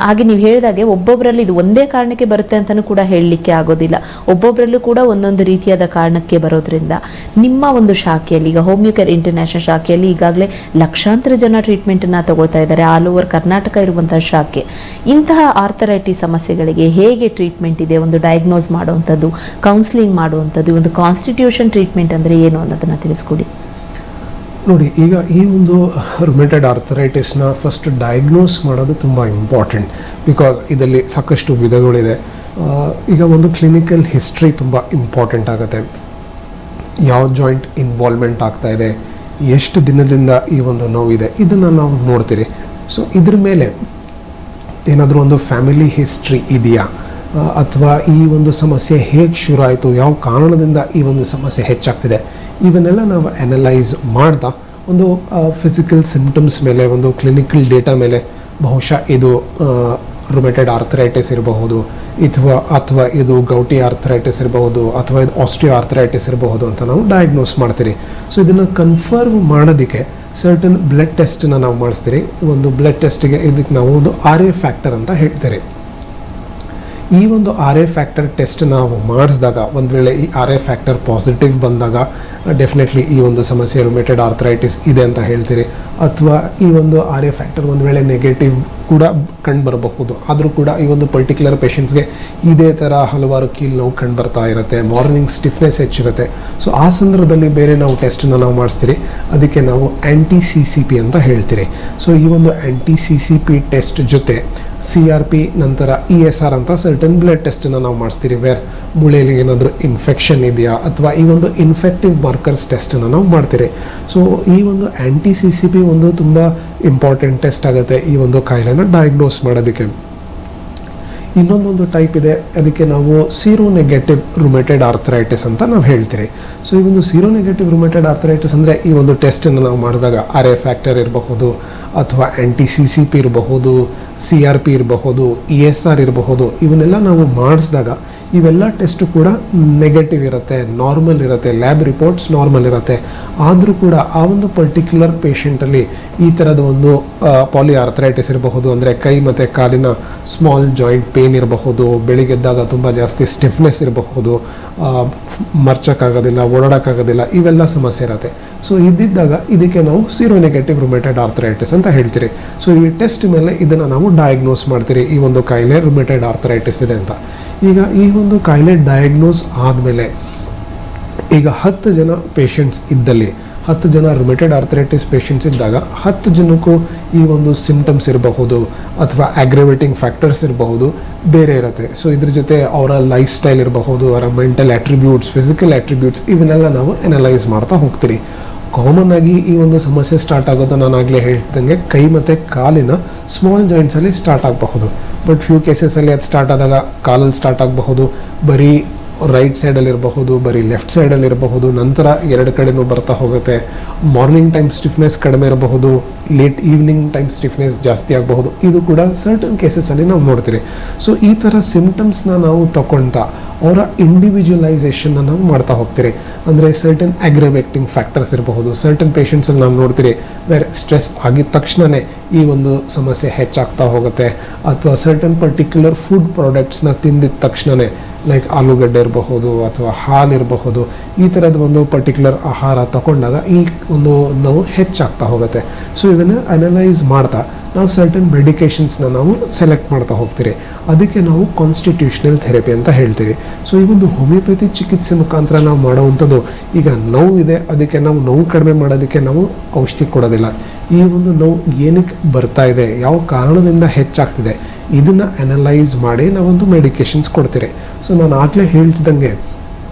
ಹಾಗೆ ನೀವು ಹೇಳಿದಾಗೆ ಒಬ್ಬೊಬ್ಬರಲ್ಲಿ ಇದು ಒಂದೇ ಕಾರಣಕ್ಕೆ ಬರುತ್ತೆ ಅಂತಲೂ ಕೂಡ ಹೇಳಲಿಕ್ಕೆ ಆಗೋದಿಲ್ಲ. ಒಬ್ಬೊಬ್ಬರಲ್ಲೂ ಕೂಡ ಒಂದೊಂದು ರೀತಿಯಾದ ಕಾರಣಕ್ಕೆ ಬರೋದ್ರಿಂದ ನಿಮ್ಮ ಒಂದು ಶಾಖೆಯಲ್ಲಿ, ಈಗ ಹೋಮಿಯೋಕೇರ್ ಇಂಟರ್ನ್ಯಾಷನಲ್ ಶಾಖೆಯಲ್ಲಿ ಈಗಾಗಲೇ ಲಕ್ಷಾಂತರ ಜನ ಟ್ರೀಟ್ಮೆಂಟನ್ನು ತಗೊಳ್ತಾ ಇದ್ದಾರೆ, ಆಲ್ ಓವರ್ ಕರ್ನಾಟಕ ಇರುವಂತಹ ಶಾಖೆ. ಇಂತಹ ಆರ್ಥರೈಟಿಸ್ ಸಮಸ್ಯೆಗಳಿಗೆ ಹೇಗೆ ಟ್ರೀಟ್ಮೆಂಟ್ ಇದೆ, ಒಂದು ಡಯಾಗ್ನೋಸ್ ಮಾಡುವಂಥದ್ದು, ಕೌನ್ಸಿಲಿಂಗ್ ಮಾಡುವಂಥದ್ದು, ಒಂದು ಕಾನ್ಸ್ಟಿಟ್ಯೂಷನ್ ಟ್ರೀಟ್ಮೆಂಟ್ ಅಂದರೆ ಏನು ಅನ್ನೋದನ್ನು ತಿಳಿಸ್ಕೊಡಿ. ನೋಡಿ, ಈಗ ಈ ಒಂದು ರುಮೆಟೆಡ್ ಆರ್ಥರೈಟಿಸ್ನ ಫಸ್ಟ್ ಡಯಾಗ್ನೋಸ್ ಮಾಡೋದು ತುಂಬ ಇಂಪಾರ್ಟೆಂಟ್, ಬಿಕಾಸ್ ಇದರಲ್ಲಿ ಸಾಕಷ್ಟು ವಿಧಗಳಿದೆ. ಈಗ ಒಂದು ಕ್ಲಿನಿಕಲ್ ಹಿಸ್ಟ್ರಿ ತುಂಬ ಇಂಪಾರ್ಟೆಂಟ್ ಆಗುತ್ತೆ. ಯಾವ ಜಾಯಿಂಟ್ ಇನ್ವಾಲ್ವ್ಮೆಂಟ್ ಆಗ್ತಾ ಇದೆ, ಎಷ್ಟು ದಿನದಿಂದ ಈ ಒಂದು ನೋವಿದೆ, ಇದನ್ನು ನಾವು ನೋಡ್ತೀರಿ. ಸೊ ಇದ್ರ ಮೇಲೆ ಏನಾದರೂ ಒಂದು ಫ್ಯಾಮಿಲಿ ಹಿಸ್ಟ್ರಿ ಇದೆಯಾ, ಅಥವಾ ಈ ಒಂದು ಸಮಸ್ಯೆ ಹೇಗೆ ಶುರು ಆಯಿತು, ಯಾವ ಕಾರಣದಿಂದ ಈ ಒಂದು ಸಮಸ್ಯೆ ಹೆಚ್ಚಾಗ್ತಿದೆ, ಇವನ್ನೆಲ್ಲ ನಾವು ಅನಲೈಸ್ ಮಾಡ್ತಾ ಒಂದು ಫಿಸಿಕಲ್ ಸಿಂಪ್ಟಮ್ಸ್ ಮೇಲೆ, ಒಂದು ಕ್ಲಿನಿಕಲ್ ಡೇಟಾ ಮೇಲೆ ಬಹುಶಃ ಇದು ರುಮೆಟೆಡ್ ಆರ್ಥರೈಟಿಸ್ ಇರಬಹುದು, ಅಥವಾ ಇದು ಗೌಟಿ ಆರ್ಥರೈಟಿಸ್ ಇರಬಹುದು, ಅಥವಾ ಇದು ಆಸ್ಟಿಯೋ ಆರ್ಥರೈಟಿಸ್ ಇರಬಹುದು ಅಂತ ನಾವು ಡಯಾಗ್ನೋಸ್ ಮಾಡ್ತೀರಿ. ಸೊ ಇದನ್ನು ಕನ್ಫರ್ಮ್ ಮಾಡೋದಕ್ಕೆ ಸರ್ಟನ್ ಬ್ಲಡ್ ಟೆಸ್ಟನ್ನು ನಾವು ಮಾಡಿಸ್ತೀರಿ. ಒಂದು ಬ್ಲಡ್ ಟೆಸ್ಟಿಗೆ ಇದಕ್ಕೆ ನಾವು ಒಂದು RA ಫ್ಯಾಕ್ಟರ್ ಅಂತ ಹೇಳ್ತೀರಿ. ಈ ಒಂದು RA ಫ್ಯಾಕ್ಟರ್ ಟೆಸ್ಟ್ ನಾವು ಮಾಡಿಸಿದಾಗ, ಒಂದು ವೇಳೆ ಈ RA ಫ್ಯಾಕ್ಟರ್ ಪಾಸಿಟಿವ್ ಬಂದಾಗ ಡೆಫಿನೆಟ್ಲಿ ಈ ಒಂದು ಸಮಸ್ಯೆ ರುಮೆಟೆಡ್ ಆರ್ಥರೈಟಿಸ್ ಇದೆ ಅಂತ ಹೇಳ್ತೀರಿ. ಅಥವಾ ಈ ಒಂದು RA ಫ್ಯಾಕ್ಟರ್ ಒಂದು ವೇಳೆ ನೆಗೆಟಿವ್ ಕೂಡ ಕಂಡು ಬರಬಹುದು, ಆದರೂ ಕೂಡ ಈ ಒಂದು ಪರ್ಟಿಕ್ಯುಲರ್ ಪೇಷಂಟ್ಸ್ಗೆ ಇದೇ ಥರ ಹಲವಾರು ಕೀಲು ನೋವು ಕಂಡು ಬರ್ತಾ ಇರುತ್ತೆ, ಮಾರ್ನಿಂಗ್ ಸ್ಟಿಫ್ನೆಸ್ ಹೆಚ್ಚಿರುತ್ತೆ. ಸೊ ಆ ಸಂದರ್ಭದಲ್ಲಿ ಬೇರೆ ನಾವು ಟೆಸ್ಟನ್ನು ನಾವು ಮಾಡಿಸ್ತೀರಿ, ಅದಕ್ಕೆ ನಾವು anti-CCP ಅಂತ ಹೇಳ್ತೀರಿ. ಸೊ ಈ ಒಂದು anti-CCP ಟೆಸ್ಟ್ ಜೊತೆ CRP ನಂತರ ESR ಅಂತ ಸರ್ಟನ್ ಬ್ಲಡ್ ಟೆಸ್ಟನ್ನು ನಾವು ಮಾಡಿಸ್ತೀರಿ, ವೇರ್ ಮೂಳೆಯಲ್ಲಿ ಏನಾದರೂ ಇನ್ಫೆಕ್ಷನ್ ಇದೆಯಾ ಅಥವಾ ಈ ಒಂದು ಇನ್ಫೆಕ್ಟಿವ್ ಮಾರ್ಕರ್ಸ್ ಟೆಸ್ಟನ್ನು ನಾವು ಮಾಡ್ತೀರಿ. ಸೊ ಈ ಒಂದು anti-CCP ಒಂದು ತುಂಬ ಇಂಪಾರ್ಟೆಂಟ್ ಟೆಸ್ಟ್ ಆಗುತ್ತೆ ಈ ಒಂದು ಕಾಯಿಲೆನ ಡಯಾಗ್ನೋಸ್ ಮಾಡೋದಕ್ಕೆ. ಇನ್ನೊಂದೊಂದು ಟೈಪ್ ಇದೆ, ಅದಕ್ಕೆ ನಾವು ಸೀರೋ ನೆಗೆಟಿವ್ ರುಮೆಟೆಡ್ ಆರ್ಥರೈಟಿಸ್ ಅಂತ ನಾವು ಹೇಳ್ತೀರಿ. ಸೊ ಈ ಒಂದು ಸೀರೋ ನೆಗೆಟಿವ್ ರುಮೆಟೆಡ್ ಆರ್ಥರೈಟಿಸ್ ಅಂದರೆ ಈ ಒಂದು ಟೆಸ್ಟನ್ನು ನಾವು ಮಾಡಿದಾಗ RA ಫ್ಯಾಕ್ಟರ್ ಇರಬಹುದು, ಅಥವಾ anti-CCP ಇರಬಹುದು, CRP ಇರಬಹುದು, ESR ಇರಬಹುದು, ಇವನ್ನೆಲ್ಲ ನಾವು ಮಾಡಿಸಿದಾಗ ಇವೆಲ್ಲ ಟೆಸ್ಟು ಕೂಡ ನೆಗೆಟಿವ್ ಇರುತ್ತೆ, ನಾರ್ಮಲ್ ಇರುತ್ತೆ, ಲ್ಯಾಬ್ ರಿಪೋರ್ಟ್ಸ್ ನಾರ್ಮಲ್ ಇರುತ್ತೆ. ಆದರೂ ಕೂಡ ಆ ಒಂದು ಪರ್ಟಿಕ್ಯುಲರ್ ಪೇಷಂಟಲ್ಲಿ ಈ ಥರದ ಒಂದು ಪಾಲಿ ಆರ್ಥರೈಟಿಸ್ ಇರಬಹುದು, ಅಂದರೆ ಕೈ ಮತ್ತು ಕಾಲಿನ ಸ್ಮಾಲ್ ಜಾಯಿಂಟ್ ಪೇನ್ ಇರಬಹುದು, ಬೆಳಿಗ್ಗೆದ್ದಾಗ ತುಂಬ ಜಾಸ್ತಿ ಸ್ಟಿಫ್ನೆಸ್ ಇರಬಹುದು, ಮರ್ಚಕ್ಕಾಗೋದಿಲ್ಲ, ಓಡಾಡೋಕ್ಕಾಗೋದಿಲ್ಲ, ಇವೆಲ್ಲ ಸಮಸ್ಯೆ ಇರುತ್ತೆ. ಸೊ ಇದ್ದಿದ್ದಾಗ ಇದಕ್ಕೆ ನಾವು ಸೀರೋ ನೆಗೆಟಿವ್ ರುಮೆಟೆಡ್ ಆರ್ಥರೈಟಿಸ್ ಅಂತ ಹೇಳ್ತೀರಿ. ಸೊ ಈ ಟೆಸ್ಟ್ ಮೇಲೆ ಇದನ್ನು ನಾವು ಡಯಾಗ್ನೋಸ್ ಮಾಡ್ತೀರಿ, ಈ ಒಂದು ಕಾಯಿಲೆ ರುಮೆಟೆಡ್ ಆರ್ಥರೈಟಿಸ್ ಇದೆ ಅಂತ. ಈಗ ಈ ಒಂದು ಕಾಯಿಲೆ ಡಯಾಗ್ನೋಸ್ ಆದಮೇಲೆ ಈಗ 10 ಜನ ಪೇಷಂಟ್ಸ್ ಇದ್ದಲ್ಲಿ, 10 ಜನ ರುಮೆಟೆಡ್ ಆರ್ಥರೈಟಿಸ್ ಪೇಷಂಟ್ಸ್ ಇದ್ದಾಗ 10 ಜನಕ್ಕೂ ಈ ಒಂದು ಸಿಂಪ್ಟಮ್ಸ್ ಇರಬಹುದು ಅಥವಾ ಆಗ್ಗ್ರವೇಟಿಂಗ್ ಫ್ಯಾಕ್ಟರ್ಸ್ ಇರಬಹುದು, ಬೇರೆ ಇರುತ್ತೆ. ಸೊ ಇದ್ರ ಜೊತೆ ಅವರ ಲೈಫ್ ಸ್ಟೈಲ್ ಇರಬಹುದು, ಅವರ ಮೆಂಟಲ್ ಅಟ್ರಿಬ್ಯೂಟ್ಸ್, ಫಿಸಿಕಲ್ ಅಟ್ರಿಬ್ಯೂಟ್ಸ್, ಇವನ್ನೆಲ್ಲ ನಾವು ಅನಲೈಸ್ ಮಾಡ್ತಾ ಹೋಗ್ತೀರಿ. ಕಾಮನ್ ಆಗಿ ಈ ಒಂದು ಸಮಸ್ಯೆ ಸ್ಟಾರ್ಟ್ ಆಗೋದು ನಾನು ಆಗಲೇ ಹೇಳ್ತಿದ್ದಂಗೆ ಕೈ ಮತ್ತು ಕಾಲಿನ ಸ್ಮಾಲ್ ಜಾಯಿಂಟ್ಸಲ್ಲಿ ಸ್ಟಾರ್ಟ್ ಆಗಬಹುದು. ಬಟ್ ಫ್ಯೂ ಕೇಸಸಲ್ಲಿ ಅದು ಸ್ಟಾರ್ಟ್ ಆದಾಗ ಕಾಲಲ್ಲಿ ಸ್ಟಾರ್ಟ್ ಆಗಬಹುದು, ಬರೀ ರೈಟ್ ಸೈಡಲ್ಲಿ ಇರಬಹುದು, ಬರೀ ಲೆಫ್ಟ್ ಸೈಡಲ್ಲಿ ಇರಬಹುದು, ನಂತರ ಎರಡು ಕಡೆನೂ ಬರ್ತಾ ಹೋಗುತ್ತೆ. ಮಾರ್ನಿಂಗ್ ಟೈಮ್ ಸ್ಟಿಫ್ನೆಸ್ ಕಡಿಮೆ ಇರಬಹುದು, ಲೇಟ್ ಈವ್ನಿಂಗ್ ಟೈಮ್ ಸ್ಟಿಫ್ನೆಸ್ ಜಾಸ್ತಿ ಆಗಬಹುದು. ಇದು ಕೂಡ ಸರ್ಟನ್ ಕೇಸಸಲ್ಲಿ ನಾವು ನೋಡ್ತೀರಿ. ಸೊ ಈ ಥರ ಸಿಂಪ್ಟಮ್ಸ್ನ ನಾವು ತಗೊಳ್ತಾ ಅವರ ಇಂಡಿವಿಜುವಲೈಸೇಷನ್ನ ನಾವು ಮಾಡ್ತಾ ಹೋಗ್ತೀರಿ. ಅಂದರೆ ಸರ್ಟನ್ ಅಗ್ರವೇಟಿಂಗ್ ಫ್ಯಾಕ್ಟರ್ಸ್ ಇರಬಹುದು. ಸರ್ಟನ್ ಪೇಷಂಟ್ಸಲ್ಲಿ ನಾವು ನೋಡ್ತೀರಿ ಬೇರೆ ಸ್ಟ್ರೆಸ್ ಆಗಿದ ತಕ್ಷಣವೇ ಈ ಒಂದು ಸಮಸ್ಯೆ ಹೆಚ್ಚಾಗ್ತಾ ಹೋಗುತ್ತೆ, ಅಥವಾ ಸರ್ಟನ್ ಪರ್ಟಿಕ್ಯುಲರ್ ಫುಡ್ ಪ್ರಾಡಕ್ಟ್ಸ್ನ ತಿಂದಿದ ತಕ್ಷಣವೇ ಲೈಕ್ ಆಲೂಗಡ್ಡೆ ಇರಬಹುದು ಅಥವಾ ಹಾಲಿರಬಹುದು, ಈ ಥರದ ಒಂದು ಪರ್ಟಿಕ್ಯುಲರ್ ಆಹಾರ ತಗೊಂಡಾಗ ಈ ಒಂದು ನೋವು ಹೆಚ್ಚಾಗ್ತಾ ಹೋಗುತ್ತೆ. ಸೊ ಇದನ್ನು ಅನಲೈಸ್ ಮಾಡ್ತಾ ನಾವು ಸರ್ಟನ್ ಮೆಡಿಕೇಷನ್ಸ್ನ ನಾವು ಸೆಲೆಕ್ಟ್ ಮಾಡ್ತಾ ಹೋಗ್ತೀರಿ. ಅದಕ್ಕೆ ನಾವು ಕಾನ್ಸ್ಟಿಟ್ಯೂಷನಲ್ ಥೆರಪಿ ಅಂತ ಹೇಳ್ತೀವಿ. ಸೊ ಈ ಒಂದು ಹೋಮಿಯೋಪತಿ ಚಿಕಿತ್ಸೆ ಮುಖಾಂತರ ನಾವು ಮಾಡುವಂಥದ್ದು, ಈಗ ನೋವು ಇದೆ ಅದಕ್ಕೆ ನಾವು ನೋವು ಕಡಿಮೆ ಮಾಡೋದಕ್ಕೆ ನಾವು ಔಷಧಿ ಕೊಡೋದಿಲ್ಲ. ಈ ಒಂದು ನೋವು ಏನಕ್ಕೆ ಬರ್ತಾ ಇದೆ, ಯಾವ ಕಾರಣದಿಂದ ಹೆಚ್ಚಾಗ್ತಿದೆ, ಇದನ್ನು ಅನಲೈಸ್ ಮಾಡಿ ನಾವೊಂದು ಮೆಡಿಕೇಷನ್ಸ್ ಕೊಡ್ತೀರಿ. ಸೊ ನಾನು ಆಗಲೇ ಹೇಳ್ತಿದ್ದಂಗೆ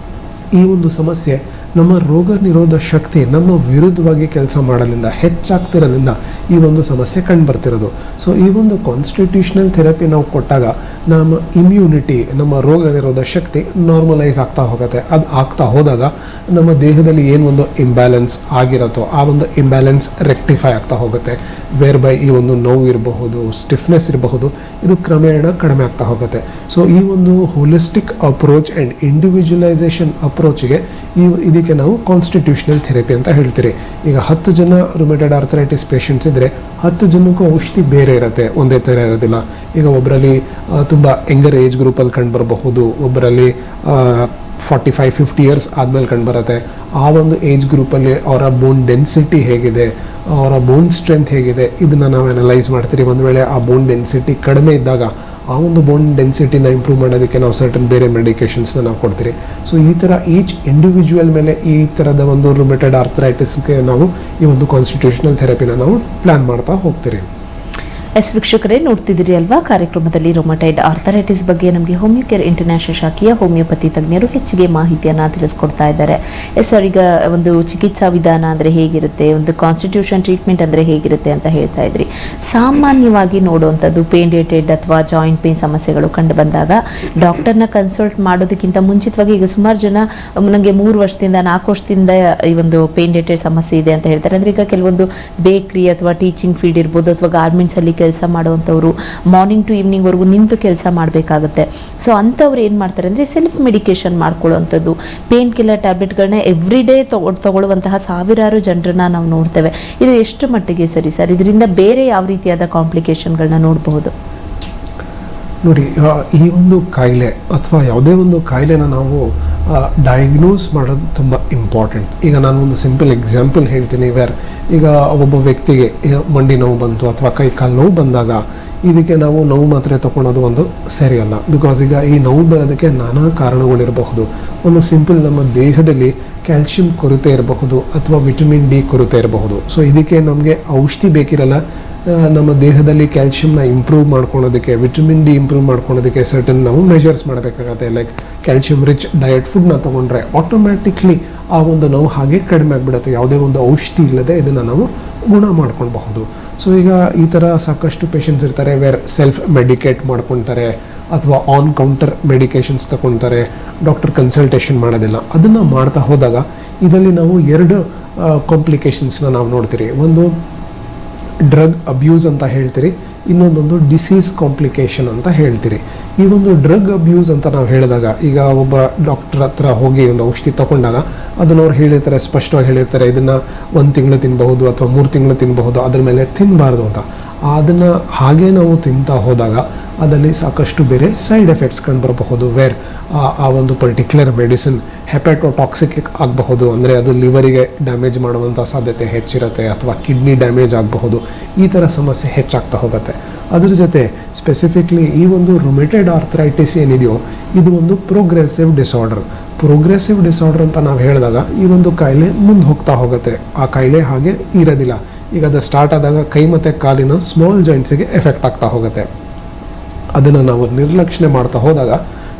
ಈ ಒಂದು ಸಮಸ್ಯೆ ನಮ್ಮ ರೋಗ ನಿರೋಧ ಶಕ್ತಿ ನಮ್ಮ ವಿರುದ್ಧವಾಗಿ ಕೆಲಸ ಮಾಡೋದ್ರಿಂದ ಹೆಚ್ಚಾಗ್ತಿರೋದ್ರಿಂದ ಈ ಒಂದು ಸಮಸ್ಯೆ ಕಂಡುಬರ್ತಿರೋದು. ಸೊ ಈ ಒಂದು ಕಾನ್ಸ್ಟಿಟ್ಯೂಷನಲ್ ಥೆರಪಿ ನಾವು ಕೊಟ್ಟಾಗ ನಮ್ಮ ಇಮ್ಯುನಿಟಿ, ನಮ್ಮ ರೋಗ ನಿರೋಧ ಶಕ್ತಿ ನಾರ್ಮಲೈಸ್ ಆಗ್ತಾ ಹೋಗುತ್ತೆ. ಅದು ಆಗ್ತಾ ಹೋದಾಗ ನಮ್ಮ ದೇಹದಲ್ಲಿ ಏನು ಒಂದು ಇಂಬ್ಯಾಲೆನ್ಸ್ ಆಗಿರುತ್ತೋ ಆ ಒಂದು ಇಂಬ್ಯಾಲೆನ್ಸ್ ರೆಕ್ಟಿಫೈ ಆಗ್ತಾ ಹೋಗುತ್ತೆ. ವೇರ್ ಬೈ ಈ ಒಂದು ನೋವು ಇರಬಹುದು, ಸ್ಟಿಫ್ನೆಸ್ ಇರಬಹುದು, ಇದು ಕ್ರಮೇಣ ಕಡಿಮೆ ಆಗ್ತಾ ಹೋಗುತ್ತೆ. ಸೊ ಈ ಒಂದು ಹೋಲಿಸ್ಟಿಕ್ ಅಪ್ರೋಚ್ ಆ್ಯಂಡ್ ಇಂಡಿವಿಜುವಲೈಸೇಷನ್ ಅಪ್ರೋಚ್ಗೆ ಇದಕ್ಕೆ ನಾವು ಕಾನ್ಸ್ಟಿಟ್ಯೂಷನಲ್ ಥೆರಪಿ ಅಂತ ಹೇಳ್ತೀರಿ. ಈಗ 10 ಜನ ರುಮೆಟೆಡ್ ಆರ್ಥರೈಟಿಸ್ ಪೇಷಂಟ್ಸ್ ಇದ್ದರೆ 10 ಜನಕ್ಕೂ ಔಷಧಿ ಬೇರೆ ಇರುತ್ತೆ, ಒಂದೇ ಥರ ಇರೋದಿಲ್ಲ. ಈಗ ಒಬ್ಬರಲ್ಲಿ ತುಂಬ ಯಂಗರ್ ಏಜ್ ಗ್ರೂಪಲ್ಲಿ ಕಂಡು ಬರಬಹುದು, ಒಬ್ಬರಲ್ಲಿ 45-50 ಇಯರ್ಸ್ ಆದಮೇಲೆ ಕಂಡುಬರುತ್ತೆ. ಆ ಒಂದು ಏಜ್ ಗ್ರೂಪಲ್ಲಿ ಅವರ ಬೋನ್ ಡೆನ್ಸಿಟಿ ಹೇಗಿದೆ, ಅವರ ಬೋನ್ ಸ್ಟ್ರೆಂತ್ ಹೇಗಿದೆ, ಇದನ್ನು ನಾವು ಅನಲೈಸ್ ಮಾಡ್ತೀರಿ. ಒಂದು ವೇಳೆ ಆ ಬೋನ್ ಡೆನ್ಸಿಟಿ ಕಡಿಮೆ ಇದ್ದಾಗ ಆ ಒಂದು ಬೋನ್ ಡೆನ್ಸಿಟಿನ ಇಂಪ್ರೂವ್ ಮಾಡೋದಕ್ಕೆ ನಾವು ಸರ್ಟನ್ ಬೇರೆ ಮೆಡಿಕೇಷನ್ಸ್ನ ನಾವು ಕೊಡ್ತೀರಿ. ಸೊ ಈ ಥರ ಈಚ್ ಇಂಡಿವಿಜುವಲ್ ಮೇಲೆ ಈ ಥರದ ಒಂದು ರುಮೆಟೆಡ್ ಆರ್ಥರೈಟಿಸ್ಗೆ ನಾವು ಈ ಒಂದು ಕಾನ್ಸ್ಟಿಟ್ಯೂಷನಲ್ ಥೆರಪಿನ ನಾವು ಪ್ಲ್ಯಾನ್ ಮಾಡ್ತಾ ಹೋಗ್ತೀರಿ. ವೀಕ್ಷಕರೇ, ನೋಡ್ತಿದ್ದೀರಿ ಅಲ್ವಾ, ಕಾರ್ಯಕ್ರಮದಲ್ಲಿ ರೊಮಟೈಡ್ ಆರ್ಥರೈಟಿಸ್ ಬಗ್ಗೆ ನಮಗೆ ಹೋಮಿಯೋಕೇರ್ ಇಂಟರ್ನ್ಯಾಷನಲ್ ಶಾಖೆಯ ಹೋಮಿಯೋಪತಿ ತಜ್ಞರು ಹೆಚ್ಚಿಗೆ ಮಾಹಿತಿಯನ್ನು ತಿಳಿಸ್ಕೊಡ್ತಾ ಇದ್ದಾರೆ. ಸರ್, ಈಗ ಒಂದು ಚಿಕಿತ್ಸಾ ವಿಧಾನ ಅಂದರೆ ಹೇಗಿರುತ್ತೆ, ಒಂದು ಕಾನ್ಸ್ಟಿಟ್ಯೂಷನ್ ಟ್ರೀಟ್ಮೆಂಟ್ ಅಂದರೆ ಹೇಗಿರುತ್ತೆ ಅಂತ ಹೇಳ್ತಾ ಇದ್ರಿ. ಸಾಮಾನ್ಯವಾಗಿ ನೋಡುವಂಥದ್ದು ಪೇನ್ ರಿಲೇಟೆಡ್ ಅಥವಾ ಜಾಯಿಂಟ್ ಪೇನ್ ಸಮಸ್ಯೆಗಳು ಕಂಡು ಬಂದಾಗ ಡಾಕ್ಟರ್ನ ಕನ್ಸಲ್ಟ್ ಮಾಡೋದಕ್ಕಿಂತ ಮುಂಚಿತವಾಗಿ ಈಗ ಸುಮಾರು ಜನ ನನಗೆ 3 ವರ್ಷದಿಂದ 4 ವರ್ಷದಿಂದ ಈ ಒಂದು ಪೇನ್ ರಿಲೇಟೆಡ್ ಸಮಸ್ಯೆ ಇದೆ ಅಂತ ಹೇಳ್ತಾರೆ. ಅಂದರೆ ಈಗ ಕೆಲವೊಂದು ಬೇಕ್ರಿ ಅಥವಾ ಟೀಚಿಂಗ್ ಫೀಲ್ಡ್ ಇರ್ಬೋದು ಅಥವಾ ಗಾರ್ಮೆಂಟ್ಸಲ್ಲಿ ಕೆಲಸ ಮಾಡುವಂಥವ್ರು ಮಾರ್ನಿಂಗ್ ಟು ಈವ್ನಿಂಗ್ವರೆಗೂ ನಿಂತು ಕೆಲಸ ಮಾಡಬೇಕಾಗುತ್ತೆ. ಸೊ ಅಂಥವ್ರು ಏನು ಮಾಡ್ತಾರೆ ಅಂದರೆ ಸೆಲ್ಫ್ ಮೆಡಿಕೇಷನ್ ಮಾಡ್ಕೊಳ್ಳುವಂಥದ್ದು, ಪೇನ್ ಕಿಲ್ಲರ್ ಟ್ಯಾಬ್ಲೆಟ್ಗಳನ್ನ ಎವ್ರಿ ಡೇ ತಗೊಳ್ಳುವಂತಹ ಸಾವಿರಾರು ಜನರನ್ನ ನಾವು ನೋಡ್ತೇವೆ. ಇದು ಎಷ್ಟು ಮಟ್ಟಿಗೆ ಸರಿ ಸರ್? ಇದರಿಂದ ಬೇರೆ ಯಾವ ರೀತಿಯಾದ ಕಾಂಪ್ಲಿಕೇಶನ್ಗಳನ್ನ ನೋಡಬಹುದು? ನೋಡಿ, ಈ ಒಂದು ಕಾಯಿಲೆ ಅಥವಾ ಯಾವುದೇ ಒಂದು ಕಾಯಿಲೆನ ನಾವು ಡಯಾಗ್ನೋಸ್ ಮಾಡೋದು ತುಂಬ ಇಂಪಾರ್ಟೆಂಟ್. ಈಗ ನಾನು ಒಂದು ಸಿಂಪಲ್ ಎಕ್ಸಾಂಪಲ್ ಹೇಳ್ತೀನಿ. ಈಗ ಒಬ್ಬೊಬ್ಬ ವ್ಯಕ್ತಿಗೆ ಮಂಡಿ ನೋವು ಬಂತು ಅಥವಾ ಕೈ ಕಾಲು ನೋವು ಬಂದಾಗ ಇದಕ್ಕೆ ನಾವು ನೋವು ಮಾತ್ರೆ ತಗೊಳೋದು ಒಂದು ಸರಿಯಲ್ಲ. ಬಿಕಾಸ್ ಈಗ ಈ ನೋವು ಬರೋದಕ್ಕೆ ನಾನಾ ಕಾರಣಗಳಿರಬಹುದು. ಒಂದು ಸಿಂಪಲ್ ನಮ್ಮ ದೇಹದಲ್ಲಿ ಕ್ಯಾಲ್ಶಿಯಂ ಕೊರತೆ ಇರಬಹುದು ಅಥವಾ ವಿಟಮಿನ್ ಡಿ ಕೊರತೆ ಇರಬಹುದು. ಸೊ ಇದಕ್ಕೆ ನಮಗೆ ಔಷಧಿ ಬೇಕಿರಲ್ಲ. ನಮ್ಮ ದೇಹದಲ್ಲಿ ಕ್ಯಾಲ್ಶಿಯಂನ ಇಂಪ್ರೂವ್ ಮಾಡ್ಕೊಳೋದಕ್ಕೆ, ವಿಟಮಿನ್ ಡಿ ಇಂಪ್ರೂವ್ ಮಾಡ್ಕೊಳೋದಕ್ಕೆ ಸರ್ಟನ್ ನಾವು ಮೆಷರ್ಸ್ ಮಾಡಬೇಕಾಗತ್ತೆ. ಲೈಕ್ ಕ್ಯಾಲ್ಶಿಯಂ ರಿಚ್ ಡಯಟ್ ಫುಡ್ನ ತೊಗೊಂಡ್ರೆ ಆಟೋಮ್ಯಾಟಿಕ್ಲಿ ಆ ಒಂದು ನೋವು ಹಾಗೆ ಕಡಿಮೆ ಆಗಿಬಿಡುತ್ತೆ. ಯಾವುದೇ ಒಂದು ಔಷಧಿ ಇಲ್ಲದೆ ಇದನ್ನು ನಾವು ಗುಣ ಮಾಡ್ಕೊಳ್ಬಹುದು. ಸೊ ಈಗ ಈ ಥರ ಸಾಕಷ್ಟು ಪೇಷಂಟ್ಸ್ ಇರ್ತಾರೆ ಸೆಲ್ಫ್ ಮೆಡಿಕೇಟ್ ಮಾಡ್ಕೊಳ್ತಾರೆ ಅಥವಾ ಆನ್ ಕೌಂಟರ್ ಮೆಡಿಕೇಷನ್ಸ್ ತಗೊಳ್ತಾರೆ, ಡಾಕ್ಟರ್ ಕನ್ಸಲ್ಟೇಷನ್ ಮಾಡೋದಿಲ್ಲ. ಅದನ್ನು ಮಾಡ್ತಾ ಹೋದಾಗ ಇದರಲ್ಲಿ ನಾವು 2 ಕಾಂಪ್ಲಿಕೇಶನ್ಸ್ನ ನಾವು ನೋಡ್ತೀರಿ. ಒಂದು ಡ್ರಗ್ ಅಬ್ಯೂಸ್ ಅಂತ ಹೇಳ್ತೀರಿ, ಇನ್ನೊಂದೊಂದು ಡಿಸೀಸ್ ಕಾಂಪ್ಲಿಕೇಶನ್ ಅಂತ ಹೇಳ್ತೀರಿ. ಈ ಒಂದು ಡ್ರಗ್ ಅಬ್ಯೂಸ್ ಅಂತ ನಾವು ಹೇಳಿದಾಗ, ಈಗ ಒಬ್ಬ ಡಾಕ್ಟರ್ ಹತ್ರ ಹೋಗಿ ಒಂದು ಔಷಧಿ ತಗೊಂಡಾಗ ಅದನ್ನು ಅವ್ರು ಹೇಳಿರ್ತಾರೆ, ಸ್ಪಷ್ಟವಾಗಿ ಹೇಳಿರ್ತಾರೆ, ಇದನ್ನು 1 ತಿಂಗಳು ತಿನ್ನಬಹುದು ಅಥವಾ 3 ತಿಂಗಳು ತಿನ್ನಬಹುದು, ಅದ್ರ ಮೇಲೆ ತಿನ್ನಬಾರ್ದು ಅಂತ. ಅದನ್ನು ಹಾಗೆ ನಾವು ತಿಂತಾ ಹೋದಾಗ ಅದರಲ್ಲಿ ಸಾಕಷ್ಟು ಬೇರೆ ಸೈಡ್ ಎಫೆಕ್ಟ್ಸ್ ಕಂಡುಬರಬಹುದು. ಆ ಒಂದು ಪರ್ಟಿಕ್ಯುಲರ್ ಮೆಡಿಸಿನ್ ಹೆಪಟೋಟಾಕ್ಸಿಕ್ ಆಗಬಹುದು, ಅಂದರೆ ಅದು ಲಿವರಿಗೆ ಡ್ಯಾಮೇಜ್ ಮಾಡುವಂಥ ಸಾಧ್ಯತೆ ಹೆಚ್ಚಿರುತ್ತೆ, ಅಥವಾ ಕಿಡ್ನಿ ಡ್ಯಾಮೇಜ್ ಆಗಬಹುದು. ಈ ಥರ ಸಮಸ್ಯೆ ಹೆಚ್ಚಾಗ್ತಾ ಹೋಗುತ್ತೆ. ಅದ್ರ ಜೊತೆ ಸ್ಪೆಸಿಫಿಕ್ಲಿ ಈ ಒಂದು ರುಮೆಟೆಡ್ ಆರ್ಥರೈಟಿಸ್ ಏನಿದೆಯೋ ಇದು ಒಂದು ಪ್ರೋಗ್ರೆಸಿವ್ ಡಿಸಾರ್ಡರ್ ಅಂತ ನಾವು ಹೇಳಿದಾಗ ಈ ಒಂದು ಕಾಯಿಲೆ ಮುಂದೆ ಹೋಗ್ತಾ ಹೋಗುತ್ತೆ. ಆ ಕಾಯಿಲೆ ಹಾಗೆ ಇರೋದಿಲ್ಲ. ಈಗ ಅದು ಸ್ಟಾರ್ಟ್ ಆದಾಗ ಕೈ ಮತ್ತು ಕಾಲಿನ ಸ್ಮಾಲ್ ಜಾಯಿಂಟ್ಸಿಗೆ ಎಫೆಕ್ಟ್ ಆಗ್ತಾ ಹೋಗುತ್ತೆ. ಅದನ್ನು ನಾವು ನಿರ್ಲಕ್ಷ್ಯ ಮಾಡ್ತಾ ಹೋದಾಗ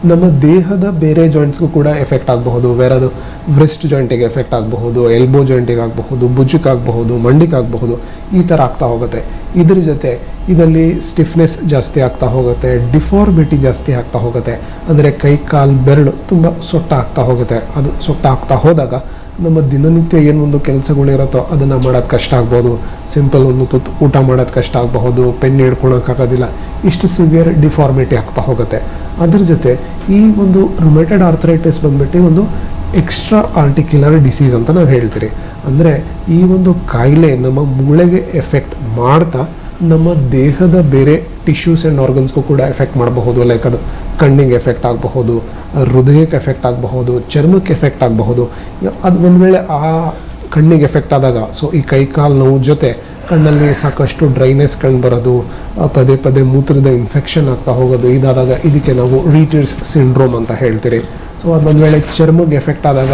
ನಮ್ಮ ದೇಹದ ಬೇರೆ ಜಾಯಿಂಟ್ಸ್ಗೂ ಕೂಡ ಎಫೆಕ್ಟ್ ಆಗಬಹುದು. ಬೇರೆ ಅದು ವ್ರಿಸ್ಟ್ ಜಾಯಿಂಟಿಗೆ ಎಫೆಕ್ಟ್ ಆಗಬಹುದು, ಎಲ್ಬೋ ಜಾಯಿಂಟಿಗೆ ಆಗಬಹುದು, ಭುಜಕ್ಕಾಗಬಹುದು, ಮಂಡಿಗಾಗಬಹುದು. ಈ ಥರ ಆಗ್ತಾ ಹೋಗುತ್ತೆ. ಇದ್ರ ಜೊತೆ ಇದರಲ್ಲಿ ಸ್ಟಿಫ್ನೆಸ್ ಜಾಸ್ತಿ ಆಗ್ತಾ ಹೋಗುತ್ತೆ, ಡಿಫಾರ್ಮಿಟಿ ಜಾಸ್ತಿ ಆಗ್ತಾ ಹೋಗುತ್ತೆ. ಅಂದರೆ ಕೈ ಕಾಲು ಬೆರಳು ತುಂಬ ಸೊಟ್ಟ ಆಗ್ತಾ ಹೋಗುತ್ತೆ. ಅದು ಸೊಟ್ಟ ಆಗ್ತಾ ಹೋದಾಗ ನಮ್ಮ ದಿನನಿತ್ಯ ಏನೊಂದು ಕೆಲಸಗಳಿರುತ್ತೋ ಅದನ್ನು ಮಾಡೋದು ಕಷ್ಟ ಆಗ್ಬೋದು. ಸಿಂಪಲ್ ಒಂದು ತುತ್ತು ಊಟ ಮಾಡೋದು ಕಷ್ಟ ಆಗಬಹುದು, ಪೆನ್ ಹಿಡ್ಕೊಳಕ್ಕಾಗೋದಿಲ್ಲ. ಇಷ್ಟು ಸಿವಿಯರ್ ಡಿಫಾರ್ಮಿಟಿ ಆಗ್ತಾ ಹೋಗುತ್ತೆ. ಅದ್ರ ಜೊತೆ ಈ ಒಂದು ರುಮೆಟೆಡ್ ಆರ್ಥರೈಟಿಸ್ ಬಂದ್ಬಿಟ್ಟು ಒಂದು ಎಕ್ಸ್ಟ್ರಾ ಆರ್ಟಿಕ್ಯುಲರ್ ಡಿಸೀಸ್ ಅಂತ ನಾವು ಹೇಳ್ತೀರಿ. ಅಂದರೆ ಈ ಒಂದು ಕಾಯಿಲೆ ನಮ್ಮ ಮೂಳೆಗೆ ಎಫೆಕ್ಟ್ ಮಾಡ್ತಾ ನಮ್ಮ ದೇಹದ ಬೇರೆ ಟಿಶ್ಯೂಸ್ ಆ್ಯಂಡ್ ಆರ್ಗನ್ಸ್ಗೂ ಕೂಡ ಎಫೆಕ್ಟ್ ಮಾಡಬಹುದು. ಲೈಕ್ ಅದು ಕಣ್ಣಿಗೆ ಎಫೆಕ್ಟ್ ಆಗಬಹುದು, ಹೃದಯಕ್ಕೆ ಎಫೆಕ್ಟ್ ಆಗಬಹುದು, ಚರ್ಮಕ್ಕೆ ಎಫೆಕ್ಟ್ ಆಗಬಹುದು. ಅದು ಒಂದು ವೇಳೆ ಆ ಕಣ್ಣಿಗೆ ಎಫೆಕ್ಟ್ ಆದಾಗ ಈ ಕೈ ಕಾಲು ನೋವು ಜೊತೆ ಕಣ್ಣಲ್ಲಿ ಸಾಕಷ್ಟು ಡ್ರೈನೆಸ್ ಕಂಡು ಬರೋದು, ಪದೇ ಪದೇ ಮೂತ್ರದ ಇನ್ಫೆಕ್ಷನ್ ಆಗ್ತಾ ಹೋಗೋದು, ಇದಾದಾಗ ಇದಕ್ಕೆ ನಾವು ರೀಟರ್ಸ್ ಸಿಂಡ್ರೋಮ್ ಅಂತ ಹೇಳ್ತೀರಿ. ಅದೊಂದು ವೇಳೆ ಚರ್ಮಕ್ಕೆ ಎಫೆಕ್ಟ್ ಆದಾಗ